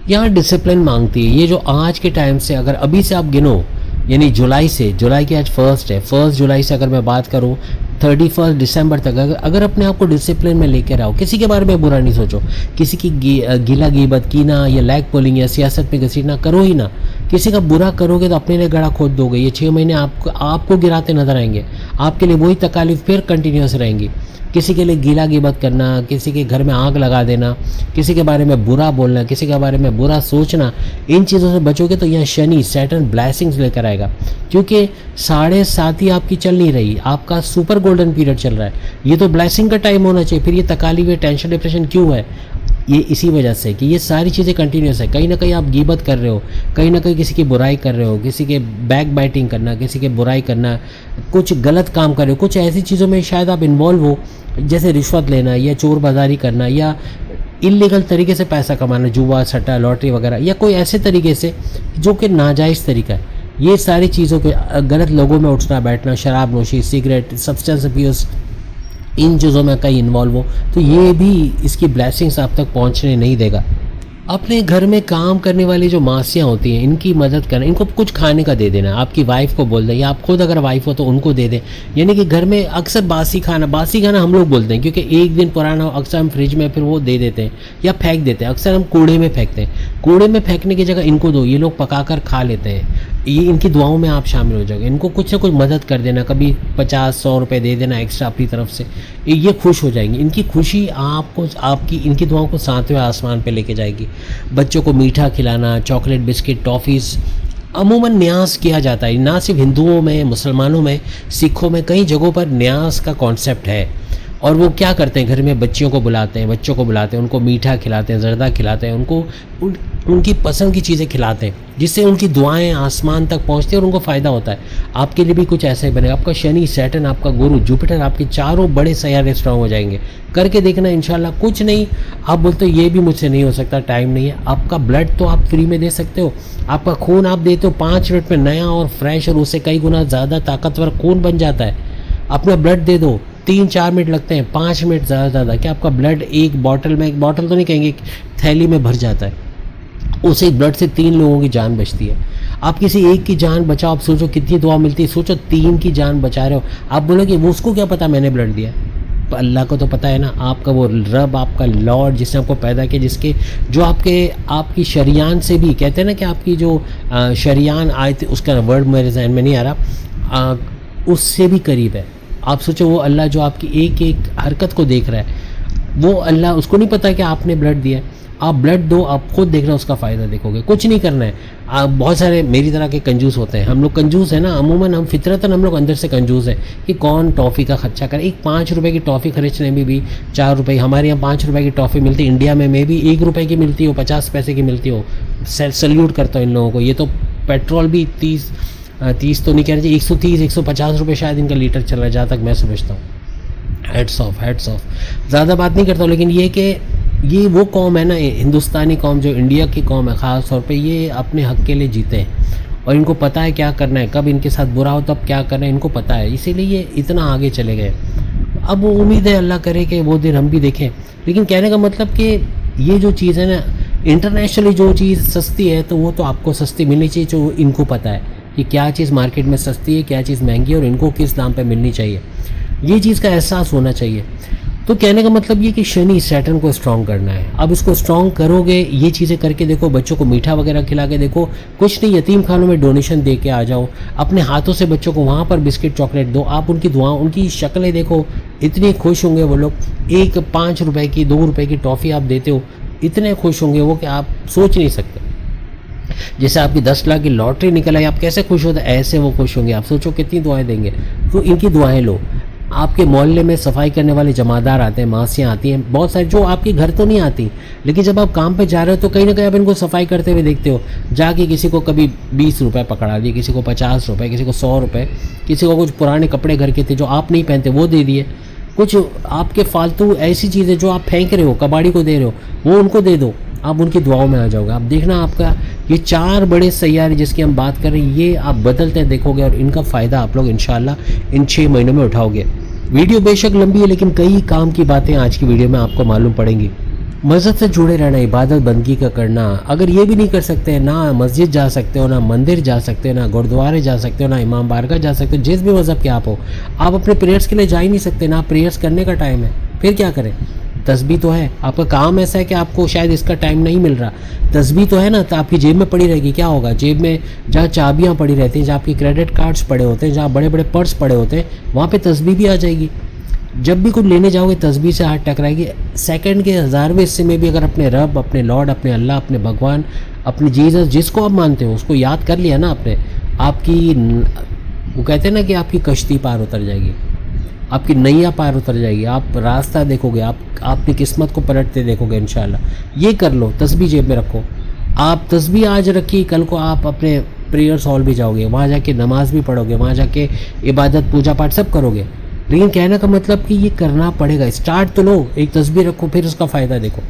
यहाँ डिसिप्लिन मांगती है ये, जो आज के टाइम से अगर अभी से आप गिनो, यानी जुलाई से, जुलाई की आज 1 है, 1 जुलाई से अगर मैं बात करूँ 31 दिसंबर तक अगर अपने आप को डिसिप्लिन में लेकर आओ, किसी के बारे में बुरा नहीं सोचो, किसी की गीला गिबत कीना या लैग पोलिंग या सियासत में घसीटना करो ही ना। किसी का बुरा करोगे तो अपने लिए गड़ा खोद दोगे। ये 6 महीने आपको गिराते नजर आएंगे, आपके लिए वही तकालीफ फिर कंटिन्यूस रहेंगी। किसी के लिए गीला गिबत करना, किसी के घर में आग लगा देना, किसी के बारे में बुरा बोलना, किसी के बारे में बुरा सोचना, इन चीज़ों से बचोगे तो यह शनि सैटर्न ब्लेसिंग्स लेकर आएगा। क्योंकि 7.5 ही आपकी चल नहीं रही, आपका सुपर गोल्डन पीरियड चल रहा है। ये तो ब्लेसिंग का टाइम होना चाहिए, फिर ये तकालीफ, टेंशन, डिप्रेशन क्यों है? ये इसी वजह से कि ये सारी चीज़ें कंटिन्यूस है। कहीं ना कहीं आप गिबत कर रहे हो, कहीं ना कहीं किसी की बुराई कर रहे हो, किसी के बैक बाइटिंग करना, किसी के बुराई करना, कुछ गलत काम कर रहे हो, कुछ ऐसी चीज़ों में शायद आप इन्वॉल्व हो, जैसे रिश्वत लेना या चोर बाजारी करना या इलीगल तरीके से पैसा कमाना, जुआ, सट्टा, लॉटरी वगैरह, या कोई ऐसे तरीके से जो कि नाजायज़ तरीका है। ये सारी चीज़ों के गलत लोगों में उठना बैठना, शराब नोशी, सिगरेट, सब्सटेंस अब्यूज़, इन चीज़ों में कहीं इन्वॉल्व हो तो ये भी इसकी ब्लेसिंग्स आप तक पहुंचने नहीं देगा। अपने घर में काम करने वाली जो मासियाँ होती हैं, इनकी मदद करना, इनको कुछ खाने का दे देना। आपकी वाइफ को बोल दें या आप खुद अगर वाइफ हो तो उनको दे दें। यानी कि घर में अक्सर बासी खाना हम लोग बोलते हैं क्योंकि एक दिन पुराना हो, अक्सर हम फ्रिज में फिर वो दे देते हैं या फेंक देते हैं। अक्सर हम कूड़े में फेंकते हैं। कूड़े में फेंकने की जगह इनको दो, ये लोग पका कर खा लेते हैं। ये इनकी दुआओं में आप शामिल हो जाओगे। इनको कुछ ना कुछ मदद कर देना, कभी 50-100 रुपये दे देना एक्स्ट्रा अपनी तरफ से, ये खुश हो जाएंगे। इनकी खुशी आपको, आपकी इनकी दुआओं को 7वें आसमान पे लेके जाएगी। बच्चों को मीठा खिलाना, चॉकलेट, बिस्किट, टॉफ़ीज़ अमूमन न्यास किया जाता है। ना सिर्फ हिंदुओं में, मुसलमानों में, सिखों में, कई जगहों पर न्यास का कॉन्सेप्ट है। और वो क्या करते हैं, घर में बच्चों को बुलाते हैं, उनको मीठा खिलाते हैं, ज़र्दा खिलाते हैं, उनको उनकी पसंद की चीज़ें खिलाते हैं, जिससे उनकी दुआएं आसमान तक पहुंचती हैं और उनको फ़ायदा होता है। आपके लिए भी कुछ ऐसा ही बनेगा। आपका शनि, सैटर्न, आपका गुरु, जुपिटर, आपके चारों बड़े सैयारे स्ट्रांग हो जाएंगे। करके देखना इंशाल्लाह। कुछ नहीं, आप बोलते हो ये भी मुझसे नहीं हो सकता, टाइम नहीं है। आपका ब्लड तो आप फ्री में दे सकते हो। आपका खून आप देते हो 5 मिनट में नया और फ्रेश और उससे कई गुना ज़्यादा ताकतवर खून बन जाता है। अपना ब्लड दे दो, 3-4 मिनट लगते हैं, 5 मिनट ज़्यादा कि आपका ब्लड एक बॉटल में, एक बॉटल तो नहीं कहेंगे, एक थैली में भर जाता है। उसी ब्लड से 3 लोगों की जान बचती है। आप किसी एक की जान बचाओ, आप सोचो कितनी दुआ मिलती है। सोचो 3 की जान बचा रहे हो। आप बोलोगे वो उसको क्या पता मैंने ब्लड दिया, तो अल्लाह को तो पता है ना। आपका वो रब, आपका लॉर्ड जिसने आपको पैदा किया, जिसके जो आपकी शरियान से भी, कहते हैं ना कि आपकी जो शरियान आयत, उसका वर्ड मेरे जहन में नहीं आ रहा, उससे भी करीब है। आप सोचो वो अल्लाह जो आपकी एक एक हरकत को देख रहा है, वो अल्लाह, उसको नहीं पता कि आपने ब्लड दिया। आप ब्लड दो, आप खुद देख रहे हो, उसका फ़ायदा देखोगे। कुछ नहीं करना है। आप बहुत सारे मेरी तरह के कंजूस होते हैं। हम लोग कंजूस है ना, अमूमन हम फितरतन हम लोग अंदर से कंजूस है कि कौन टॉफ़ी का खर्चा करे। एक 5 रुपये की टॉफ़ी खरीदने में भी 4 रुपये, हमारे यहाँ 5 रुपये की टॉफ़ी मिलती है। इंडिया में भी 1 रुपये की मिलती हो, 50 पैसे की मिलती हो। सैल्यूट करता हूँ इन लोगों को। ये तो पेट्रोल भी 30 तो नहीं कह रहे, 130-150 रुपये शायद इनका लीटर चल रहा है, जहाँ तक मैं समझता हूँ। Heads of. ज़्यादा बात नहीं करता हूँ, लेकिन ये कि ये वो कौम है ना, हिंदुस्तानी कौम, जो इंडिया की कौम है ख़ास तौर पे, ये अपने हक़ के लिए जीते हैं और इनको पता है क्या करना है, कब इनके साथ बुरा हो तब क्या करना है, इनको पता है। इसीलिए ये इतना आगे चले गए। अब उम्मीद है अल्लाह करे कि वो दिन हम भी देखें। लेकिन कहने का मतलब कि ये जो चीज़ है ना, इंटरनेशनली जो चीज़ सस्ती है तो वो तो आपको सस्ती मिलनी चाहिए। जो इनको पता है कि क्या चीज़ मार्केट में सस्ती है, क्या चीज़ महंगी है और इनको किस दाम पे मिलनी चाहिए, ये चीज़ का एहसास होना चाहिए। तो कहने का मतलब ये कि शनि सैटर्न को स्ट्रॉन्ग करना है। अब इसको स्ट्रॉन्ग करोगे, ये चीज़ें करके देखो, बच्चों को मीठा वगैरह खिला के देखो। कुछ नहीं, यतीम खानों में डोनेशन दे के आ जाओ, अपने हाथों से बच्चों को वहाँ पर बिस्किट चॉकलेट दो। आप उनकी दुआ, उनकी शक्लें देखो, इतने खुश होंगे वो लोग। एक 5 रुपये की, 2 रुपये की टॉफ़ी आप देते हो, इतने खुश होंगे वो कि आप सोच नहीं सकते। जैसे आपकी 10 लाख की लॉटरी निकल आई, आप कैसे खुश होते, ऐसे वो खुश होंगे। आप सोचो कितनी दुआएं देंगे। तो इनकी दुआएं लो। आपके मोहल्ले में सफाई करने वाले जमादार आते हैं, मासियाँ आती हैं, बहुत सारी, जो आपके घर तो नहीं आती, लेकिन जब आप काम पे जा रहे हो तो कहीं ना कहीं आप इनको सफाई करते हुए देखते हो। जाके किसी को कभी 20 रुपये पकड़ा दिए, किसी को 50 रुपये, किसी को 100 रुपये, किसी को कुछ पुराने कपड़े घर के थे जो आप नहीं पहनते वो दे दिए। कुछ आपके फालतू ऐसी चीज़ें जो आप फेंक रहे हो, कबाड़ी को दे रहे हो, वो उनको दे दो। आप उनकी दुआओं में आ जाओगे। आप देखना, आपका ये 4 बड़े सैयारे जिसकी हम बात कर रहे हैं, ये आप बदलते देखोगे और इनका फ़ायदा आप लोग इंशाल्लाह इन 6 महीनों में उठाओगे। वीडियो बेशक लंबी है, लेकिन कई काम की बातें आज की वीडियो में आपको मालूम पड़ेंगी। मस्जिद से जुड़े रहना, इबादत बंदगी का करना। अगर ये भी नहीं कर सकते, ना मस्जिद जा सकते हो, ना मंदिर जा सकते हो, ना गुरुद्वारे जा सकते हो, ना इमाम बारगाह जा सकते हो, जिस भी मज़हब के आप हो, आप अपने प्रेयर्स के लिए जा ही नहीं सकते, ना प्रेयर्स करने का टाइम है, फिर क्या करें? तस्बीह तो है, आपका काम ऐसा है कि आपको शायद इसका टाइम नहीं मिल रहा, तस्बीह तो है ना, तो आपकी जेब में पड़ी रहेगी। क्या होगा? जेब में जहाँ चाबियाँ पड़ी रहती हैं, जहाँ आपके क्रेडिट कार्ड्स पड़े होते हैं, जहाँ बड़े बड़े पर्स पड़े होते हैं, वहाँ पे तस्बीह भी आ जाएगी। जब भी कुछ लेने जाओगे तस्बीह से हाथ टकराएगी। सेकंड के 1000वें हिस्से में भी अगर अपने रब, अपने लॉर्ड, अपने अल्लाह, अपने भगवान, अपने जीसस, जिसको आप मानते हो उसको याद कर लिया ना आपने, आपकी वो कहते हैं ना कि आपकी कश्ती पार उतर जाएगी, आपकी नैया पार उतर जाएगी, आप रास्ता देखोगे, आप अपनी किस्मत को पलटते देखोगे इंशाल्लाह। ये कर लो, तस्बीह जेब में रखो। आप तस्बीह आज रखी, कल को आप अपने प्रेयर्स हॉल भी जाओगे, वहाँ जाके नमाज भी पढ़ोगे, वहाँ जाके इबादत पूजा पाठ सब करोगे। लेकिन कहने का मतलब कि ये करना पड़ेगा। स्टार्ट तो लो, एक तस्बीह रखो, फिर उसका फ़ायदा देखो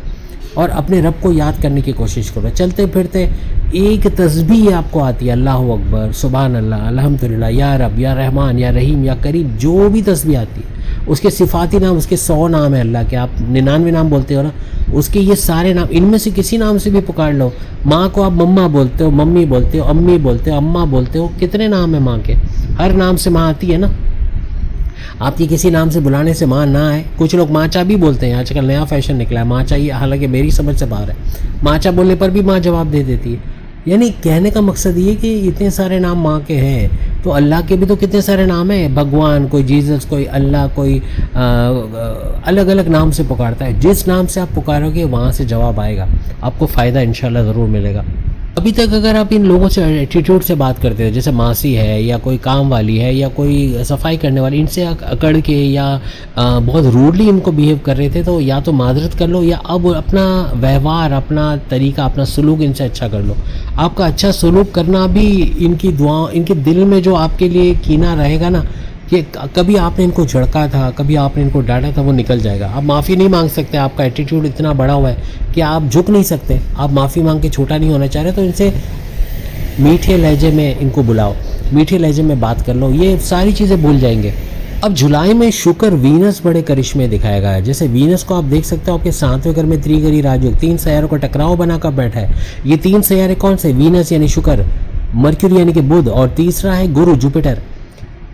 और अपने रब को याद करने की कोशिश करो। चलते फिरते एक तस्बीह आपको आती है, अल्लाह अकबर, सुभान अल्लाह, अल्हम्दुलिल्लाह, या रब, या रहमान, या रहीम, या करीम, जो भी तस्बीह आती है, उसके सिफाती नाम, उसके 100 नाम है अल्लाह के, आप 99 नाम बोलते हो ना, उसके ये सारे नाम, इनमें से किसी नाम से भी पुकार लो। माँ को आप मम्मा बोलते हो, मम्मी बोलते हो, अम्मी बोलते हो, अम्मा बोलते हो, कितने नाम है माँ के? हर नाम से माँ आती है ना। आपकी किसी नाम से बुलाने से माँ ना आए। कुछ लोग माचा भी बोलते हैं, आजकल नया फैशन निकला है माचा, ये हालांकि मेरी समझ से बाहर है। माचा बोलने पर भी माँ जवाब दे देती है। यानी कहने का मकसद ये कि इतने सारे नाम माँ के हैं, तो अल्लाह के भी तो कितने सारे नाम हैं। भगवान, कोई जीसस, कोई अल्लाह, कोई अलग अलग नाम से पुकारता है। जिस नाम से आप पुकारोगे वहाँ से जवाब आएगा, आपको फ़ायदा इंशाल्लाह ज़रूर मिलेगा। अभी तक अगर आप इन लोगों से एटीट्यूड से बात करते हो, जैसे मासी है या कोई काम वाली है या कोई सफाई करने वाली, इनसे अकड़ के या बहुत रूडली इनको बिहेव कर रहे थे, तो या तो माजरत कर लो, या अब अपना व्यवहार, अपना तरीका, अपना सलूक इनसे अच्छा कर लो। आपका अच्छा सलूक करना भी इनकी दुआ, इनके दिल में जो आपके लिए कीना रहेगा ना, कि कभी आपने इनको झड़का था, कभी आपने इनको डांटा था, वो निकल जाएगा। आप माफ़ी नहीं मांग सकते, आपका एटीट्यूड इतना बड़ा हुआ है कि आप झुक नहीं सकते, आप माफ़ी मांग के छोटा नहीं होना चाह रहे, तो इनसे मीठे लहजे में इनको बुलाओ, मीठे लहजे में बात कर लो, ये सारी चीज़ें भूल जाएंगे। अब जुलाई में शुक्र वीनस बड़े करिश्मे दिखाया गया है। जैसे वीनस को आप देख सकते हो आपके 7वें घर में त्रिगरी राजयोग, 3 सैयारों का टकराव बनाकर बैठा है। ये 3 सैयारे कौन से? वीनस यानी शुक्र, मर्क्यूरी यानी कि बुध, और तीसरा है गुरु जुपिटर।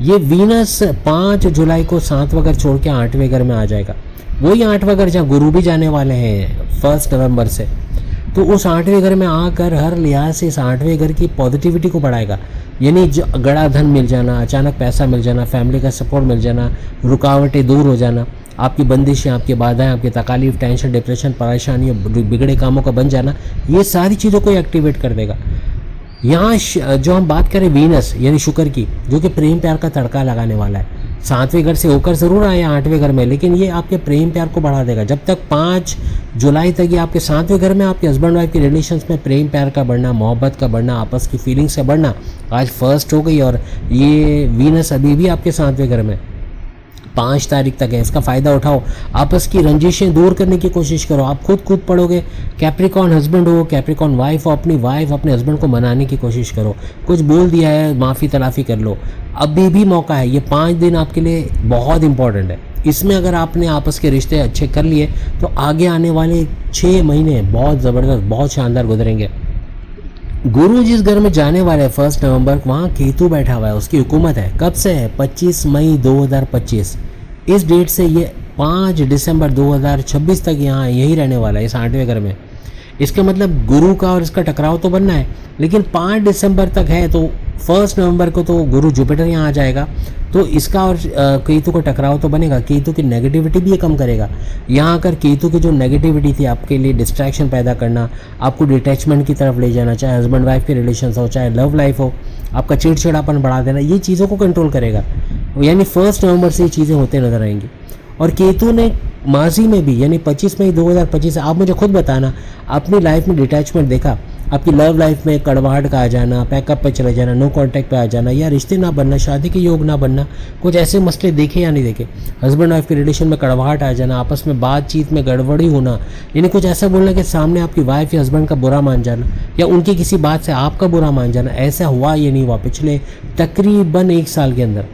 ये वीनस 5 जुलाई को 7वां घर छोड़ के 8वें घर में आ जाएगा। वही 8वां घर जहाँ गुरु भी जाने वाले हैं 1 नवंबर से। तो उस 8वें घर में आकर हर लिहाज से इस 8वें घर की पॉजिटिविटी को बढ़ाएगा। यानी गड़ा धन मिल जाना, अचानक पैसा मिल जाना, फैमिली का सपोर्ट मिल जाना, रुकावटें दूर हो जाना, आपकी बंदिशें, आपकी बाधाएं, आपकी तकालीफ, टेंशन, डिप्रेशन, परेशानी, बिगड़े कामों का बन जाना, ये सारी चीज़ों को एक्टिवेट कर देगा। यहाँ जो हम बात करें वीनस यानी शुक्र की, जो कि प्रेम प्यार का तड़का लगाने वाला है, 7वें घर से होकर ज़रूर आया 8वें घर में, लेकिन ये आपके प्रेम प्यार को बढ़ा देगा। जब तक 5 जुलाई तक ये आपके 7वें घर में आपके हस्बैंड वाइफ के रिलेशंस में प्रेम प्यार का बढ़ना, मोहब्बत का बढ़ना, आपस की फीलिंग्स का बढ़ना आज फर्स्ट हो गई, और ये वीनस अभी भी आपके 7वें घर में 5 तारीख तक है। इसका फ़ायदा उठाओ, आपस की रंजिशें दूर करने की कोशिश करो। आप खुद पढ़ोगे, कैप्रिकॉन हस्बैंड हो, कैप्रिकॉन वाइफ हो, अपनी वाइफ अपने हस्बैंड को मनाने की कोशिश करो। कुछ बोल दिया है, माफ़ी तलाफ़ी कर लो, अभी भी मौका है। ये 5 दिन आपके लिए बहुत इंपॉर्टेंट है। इसमें अगर आपने आपस के रिश्ते अच्छे कर लिए तो आगे आने वाले 6 महीने बहुत ज़बरदस्त, बहुत शानदार गुजरेंगे। गुरु जिस घर में जाने वाले हैं 1 नवंबर को, वहाँ केतु बैठा हुआ है, उसकी हुकूमत है। कब से है? 25 मई 2025। इस डेट से ये 5 दिसंबर 2026 तक यहाँ यही रहने वाला है, इस 8वें घर में। इसका मतलब गुरु का और इसका टकराव तो बनना है, लेकिन 5 दिसंबर तक है, तो 1 नवंबर को तो गुरु जुपिटर यहाँ आ जाएगा, तो इसका और केतु का टकराव तो बनेगा। केतु की नेगेटिविटी भी ये कम करेगा। यहाँ आकर केतु की जो नेगेटिविटी थी, आपके लिए डिस्ट्रैक्शन पैदा करना, आपको डिटैचमेंट की तरफ ले जाना, चाहे हस्बैंड वाइफ के रिलेशन हो, चाहे लव लाइफ हो, आपका चिड़चिड़ापन बढ़ा देना, ये चीज़ों को कंट्रोल करेगा। यानी 1 नवंबर से ये चीज़ें होते नजर आएंगी। और केतु ने माजी में भी, यानी 25 मई 2025, आप मुझे खुद बताना, अपनी लाइफ में डिटैचमेंट देखा? आपकी लव लाइफ में कड़वाहट का आ जाना, पैकअप पे चले जाना, नो कांटेक्ट पे आ जाना, या रिश्ते ना बनना, शादी के योग ना बनना, कुछ ऐसे मसले देखे या नहीं देखे? हस्बैंड वाइफ के रिलेशन में कड़वाहट आ जाना, आपस में बातचीत में गड़बड़ी होना, यानी कुछ ऐसा बोलना कि सामने आपकी वाइफ या हस्बैंड का बुरा मान जाना, या उनकी किसी बात से आपका बुरा मान जाना, ऐसा हुआ या नहीं हुआ पिछले तकरीबन 1 साल के अंदर?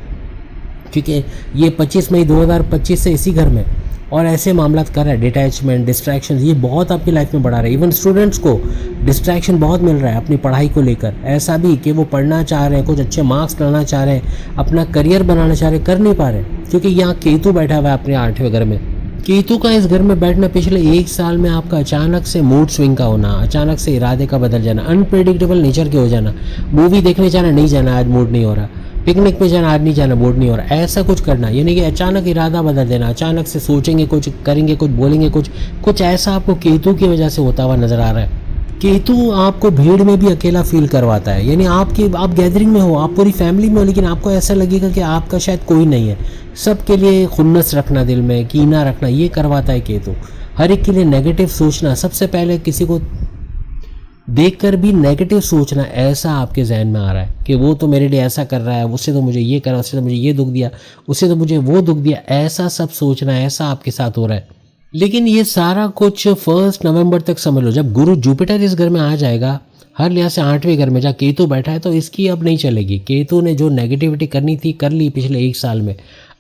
क्योंकि ये 25 मई 2025 से इसी घर में और ऐसे मामला कर रहा है। डिटैचमेंट, डिस्ट्रैक्शन, ये बहुत आपकी लाइफ में बढ़ा रहा है। इवन स्टूडेंट्स को डिस्ट्रैक्शन बहुत मिल रहा है अपनी पढ़ाई को लेकर। ऐसा भी कि वो पढ़ना चाह रहे हैं, कुछ अच्छे मार्क्स लाना चाह रहे हैं, अपना करियर बनाना चाह रहे हैं, कर नहीं पा रहे क्योंकि यहाँ केतु बैठा हुआ है अपने 8वें घर में। केतु का इस घर में बैठना पिछले 1 साल में आपका अचानक से मूड स्विंग का होना, अचानक से इरादे का बदल जाना, अनप्रेडिक्टेबल नेचर के हो जाना। मूवी देखने जाना, नहीं जाना, आज मूड नहीं हो रहा। पिकनिक पे जाना, आज नहीं जाना, मूड नहीं हो रहा। ऐसा कुछ करना, यानी कि अचानक इरादा बदल देना, अचानक से सोचेंगे कुछ, करेंगे कुछ, बोलेंगे कुछ ऐसा आपको केतु की वजह से होता हुआ नजर आ रहा है। केतु आपको भीड़ में भी अकेला फील करवाता है, यानी आप गैदरिंग में हो, आप पूरी फैमिली में हो, लेकिन आपको ऐसा लगेगा कि आपका शायद कोई नहीं है। सबके लिए खुन्नस रखना, दिल में कीना रखना, ये करवाता है केतु। हर एक के लिए नेगेटिव सोचना, सबसे पहले किसी को देखकर भी नेगेटिव सोचना, ऐसा आपके जहन में आ रहा है कि वो तो मेरे लिए ऐसा कर रहा है, उससे तो मुझे ये करा, उससे तो मुझे ये दुख दिया, उससे तो मुझे वो दुख दिया, ऐसा सब सोचना, ऐसा आपके साथ हो रहा है। लेकिन ये सारा कुछ 1 नवंबर तक समझ लो। जब गुरु जुपिटर इस घर में आ जाएगा, हर लिहाज से 8वें घर में जहाँ केतु बैठा है, तो इसकी अब नहीं चलेगी। केतु ने जो नेगेटिविटी करनी थी कर ली पिछले 1 साल में,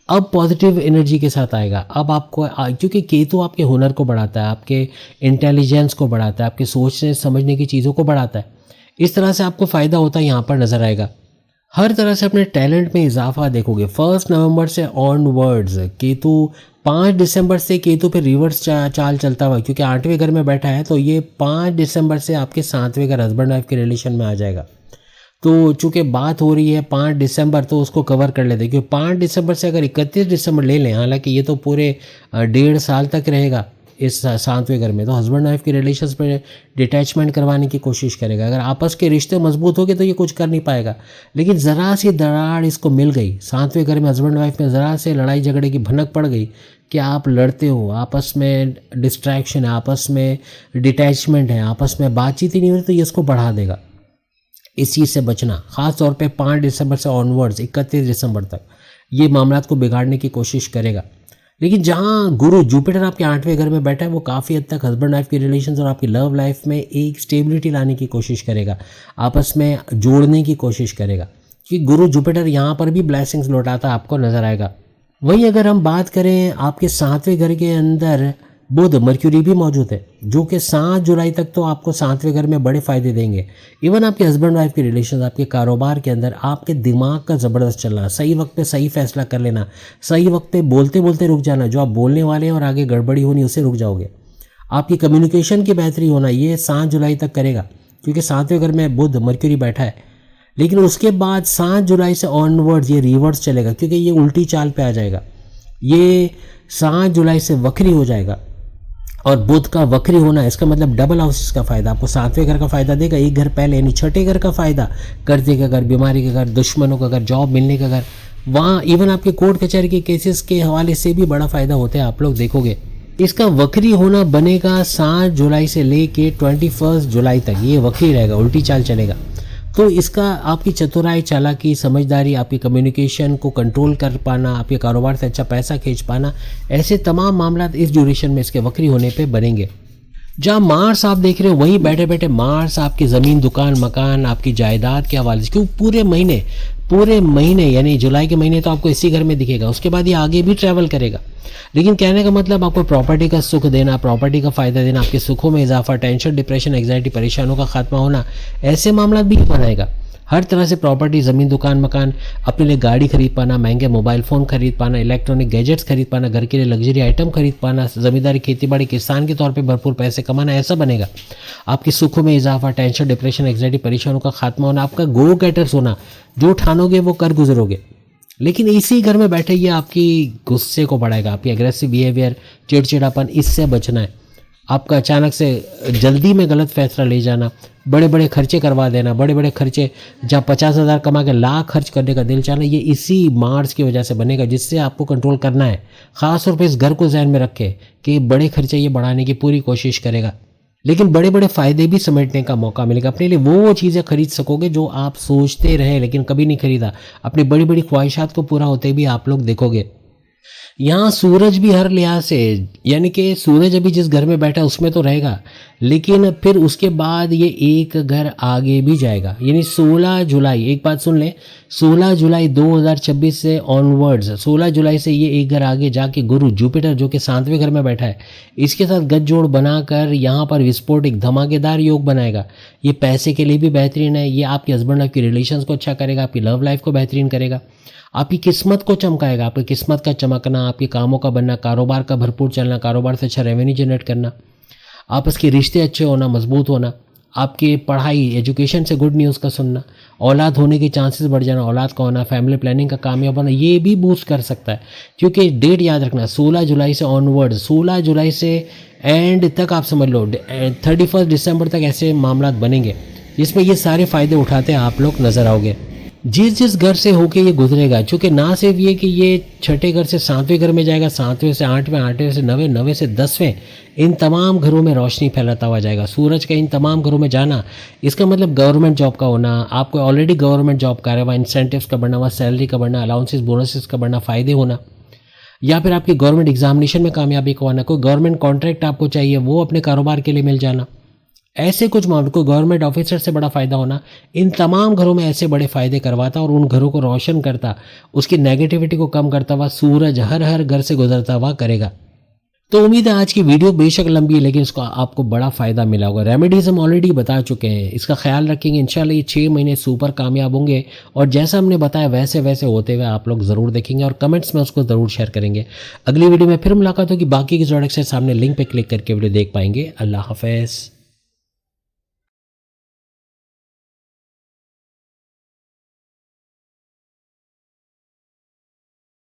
अब पॉजिटिव एनर्जी के साथ आएगा। अब आपको क्योंकि केतु आपके हुनर को बढ़ाता है, आपके इंटेलिजेंस को बढ़ाता है, आपके सोचने समझने की चीज़ों को बढ़ाता है। इस तरह से आपको फ़ायदा होता है, यहाँ पर नज़र आएगा। हर तरह से अपने टैलेंट में इजाफा देखोगे। 1 नवंबर से ऑनवर्ड्स केतु, 5 दिसंबर से केतु पे रिवर्स चाल चलता हुआ, क्योंकि 8वें घर में बैठा है, तो ये 5 दिसंबर से आपके 7वें घर हस्बैंड वाइफ के रिलेशन में आ जाएगा। तो चूँकि बात हो रही है 5 दिसंबर, तो उसको कवर कर लेते हैं, क्योंकि 5 दिसंबर से अगर 31 दिसंबर ले लें, हालांकि ये तो पूरे 1.5 साल तक रहेगा इस 7वें घर में, तो हस्बैंड वाइफ के रिलेशंस में डिटैचमेंट करवाने की कोशिश करेगा। अगर आपस के रिश्ते मजबूत हो गए तो ये कुछ कर नहीं पाएगा। लेकिन ज़रा सी दरार इसको मिल गई, 7वें घर में हस्बैंड वाइफ में ज़रा से लड़ाई झगड़े की भनक पड़ गई कि आप लड़ते हो, आपस में डिस्ट्रैक्शन है, आपस में डिटैचमेंट है, आपस में बातचीत ही नहीं हो रही, तो ये इसको बढ़ा देगा। इस चीज़ से बचना, ख़ास तौर पे 5 दिसंबर से ऑनवर्ड्स 31 दिसंबर तक ये मामलात को बिगाड़ने की कोशिश करेगा। लेकिन जहाँ गुरु जुपिटर आपके 8वें घर में बैठा है, वो काफ़ी हद तक हस्बैंड वाइफ के रिलेशंस और आपकी लव लाइफ में एक स्टेबिलिटी लाने की कोशिश करेगा, आपस में जोड़ने की कोशिश करेगा, कि गुरु जुपिटर यहाँ पर भी ब्लेसिंग्स लौटाता आपको नजर आएगा। वहीं अगर हम बात करें, आपके 7वें घर के अंदर बुध, मर्क्यूरी भी मौजूद है, जो कि 7 जुलाई तक तो आपको 7वें घर में बड़े फायदे देंगे। इवन आपके हस्बैंड वाइफ के रिलेशन, आपके कारोबार के अंदर आपके दिमाग का ज़बरदस्त चलना, सही वक्त पे सही फैसला कर लेना, सही वक्त पे बोलते बोलते रुक जाना, जो आप बोलने वाले हैं और आगे गड़बड़ी होनी उससे रुक जाओगे। आपकी कम्युनिकेशन की बेहतरी होना, ये 7 जुलाई तक करेगा, क्योंकि 7वें घर में बुध, मर्क्यूरी बैठा है। लेकिन उसके बाद 7 जुलाई से ऑनवर्ड्स ये रिवर्स चलेगा, क्योंकि ये उल्टी चाल पे आ जाएगा। ये 7 जुलाई से वक्री हो जाएगा, और बुध का वक्री होना, इसका मतलब डबल हाउसेस का फायदा आपको 7वें घर का फायदा देगा, एक घर पहले, यानी 6ठे घर का फायदा, कर्जे का घर, बीमारी का घर, दुश्मनों का घर, जॉब मिलने का घर, वहाँ इवन आपके कोर्ट कचहरी के केसेस के हवाले से भी बड़ा फायदा होता है, आप लोग देखोगे। इसका वक्री होना बनेगा 7 जुलाई से लेके 21 जुलाई तक, ये वक्री रहेगा, उल्टी चाल चलेगा। तो इसका आपकी चतुराई, चालाकी, समझदारी, आपकी कम्युनिकेशन को कंट्रोल कर पाना, आपके कारोबार से अच्छा पैसा खींच पाना, ऐसे तमाम मामला इस ड्यूरेशन में इसके वक्री होने पे बनेंगे। जहाँ मार्स आप देख रहे हो, वहीं बैठे बैठे मार्स आपकी ज़मीन, दुकान, मकान, आपकी जायदाद के हवाले से, क्यों पूरे महीने यानी जुलाई के महीने तो आपको इसी घर में दिखेगा, उसके बाद ये आगे भी ट्रैवल करेगा। लेकिन कहने का मतलब आपको प्रॉपर्टी का सुख देना, प्रॉपर्टी का फ़ायदा देना, आपके सुखों में इजाफा, टेंशन, डिप्रेशन, एंग्जाइटी, परेशानियों का खात्मा होना, ऐसे मामला भी बनाएगा। हर तरह से प्रॉपर्टी, ज़मीन, दुकान, मकान, अपने लिए गाड़ी खरीद पाना, महंगे मोबाइल फ़ोन खरीद पाना, इलेक्ट्रॉनिक गैजेट्स खरीद पाना, घर के लिए लग्जरी आइटम खरीद पाना, ज़मींदारी, खेतीबाड़ी, किसान के तौर पे भरपूर पैसे कमाना, ऐसा बनेगा। आपके सुखों में इजाफा, टेंशन, डिप्रेशन, एंग्जाइटी, परेशानियों का खात्मा होना, आपका गो गेटर्स होना, जो ठानोगे वो कर गुजरोगे। लेकिन इसी घर में बैठे ये आपकी गुस्से को बढ़ाएगा, आपकी एग्रेसिव बिहेवियर, चिड़चिड़ापन, इससे बचना है। आपका अचानक से जल्दी में गलत फैसला ले जाना, बड़े बड़े खर्चे करवा देना, बड़े बड़े खर्चे, जहाँ 50,000 कमा के लाख खर्च करने का दिल चाहना, ये इसी मार्स की वजह से बनेगा, जिससे आपको कंट्रोल करना है। ख़ास तौर पे इस घर को ध्यान में रखें कि बड़े खर्चे ये बढ़ाने की पूरी कोशिश करेगा, लेकिन बड़े बड़े फ़ायदे भी समेटने का मौका मिलेगा। अपने लिए वो चीज़ें खरीद सकोगे जो आप सोचते रहे लेकिन कभी नहीं खरीदा, अपनी बड़ी बड़ी ख्वाहिशात को पूरा होते भी आप लोग देखोगे। यहाँ सूरज भी हर लिहाज से, यानी कि सूरज अभी जिस घर में बैठा है उसमें तो रहेगा, लेकिन फिर उसके बाद ये एक घर आगे भी जाएगा। यानी 16 जुलाई, एक बात सुन लें, 16 जुलाई 2026 से ऑनवर्ड्स, 16 जुलाई से ये एक घर आगे जाके गुरु जुपिटर जो कि 7वें घर में बैठा है, इसके साथ गठजोड़ बनाकर यहाँ पर विस्फोटिक धमाकेदार योग बनाएगा। ये पैसे के लिए भी बेहतरीन है, ये आपके हस्बैंड आपकी रिलेशंस को अच्छा करेगा, आपकी लव लाइफ को बेहतरीन करेगा, आपकी किस्मत को चमकाएगा। आपकी किस्मत का चमकना, आपके कामों का बनना, कारोबार का भरपूर चलना, कारोबार से अच्छा रेवेन्यू जनरेट करना, आपस के रिश्ते अच्छे होना, मजबूत होना, आपके पढ़ाई एजुकेशन से गुड न्यूज़ का सुनना, औलाद होने के चांसेस बढ़ जाना, औलाद का होना, फैमिली प्लानिंग का कामयाब होना, ये भी बूस्ट कर सकता है। क्योंकि डेट याद रखना, 16 जुलाई से ऑनवर्ड, 16 जुलाई से एंड तक आप समझ लो 31 दिसंबर तक ऐसे मामला बनेंगे जिसमें ये सारे फ़ायदे उठाते आप लोग नज़र आओगे। जिस घर से होके ये गुजरेगा, चूँकि ना सिर्फ ये कि ये छठे घर से 7वें घर में जाएगा, 7वें से 8वें, 8वें से 9वें, 9वें से 10वें, इन तमाम घरों में रोशनी फैलाता हुआ जाएगा। सूरज का इन तमाम घरों में जाना, इसका मतलब गवर्नमेंट जॉब का होना, आपको ऑलरेडी गवर्नमेंट जॉब कर रहे हुआ, इंसेंटिव्स का बढ़ना हुआ, सैलरी का बढ़ना, अलाउंसेस बोनसेस का बढ़ना, फ़ायदे होना, या फिर आपकी गवर्नमेंट एग्जामिनेशन में कामयाबी को आना, कोई गवर्नमेंट कॉन्ट्रैक्ट आपको चाहिए वो अपने कारोबार के लिए मिल जाना, ऐसे कुछ मामले, कोई गवर्नमेंट ऑफिसर से बड़ा फ़ायदा होना, इन तमाम घरों में ऐसे बड़े फ़ायदे करवाता और उन घरों को रोशन करता, उसकी नेगेटिविटी को कम करता हुआ सूरज हर घर से गुजरता हुआ करेगा। तो उम्मीद है आज की वीडियो बेशक लंबी है लेकिन इसको आपको बड़ा फ़ायदा मिला होगा। रेमेडीज़ हम ऑलरेडी बता चुके हैं, इसका ख्याल रखेंगे, इंशाल्लाह ये 6 महीने सुपर कामयाब होंगे और जैसा हमने बताया वैसे वैसे होते हुए आप लोग ज़रूर देखेंगे और कमेंट्स में उसको ज़रूर शेयर करेंगे। अगली वीडियो में फिर मुलाकात होगी, बाकी की प्रोडक्ट्स सामने लिंक पर क्लिक करके वीडियो देख पाएंगे। अल्लाह हाफ़िज़।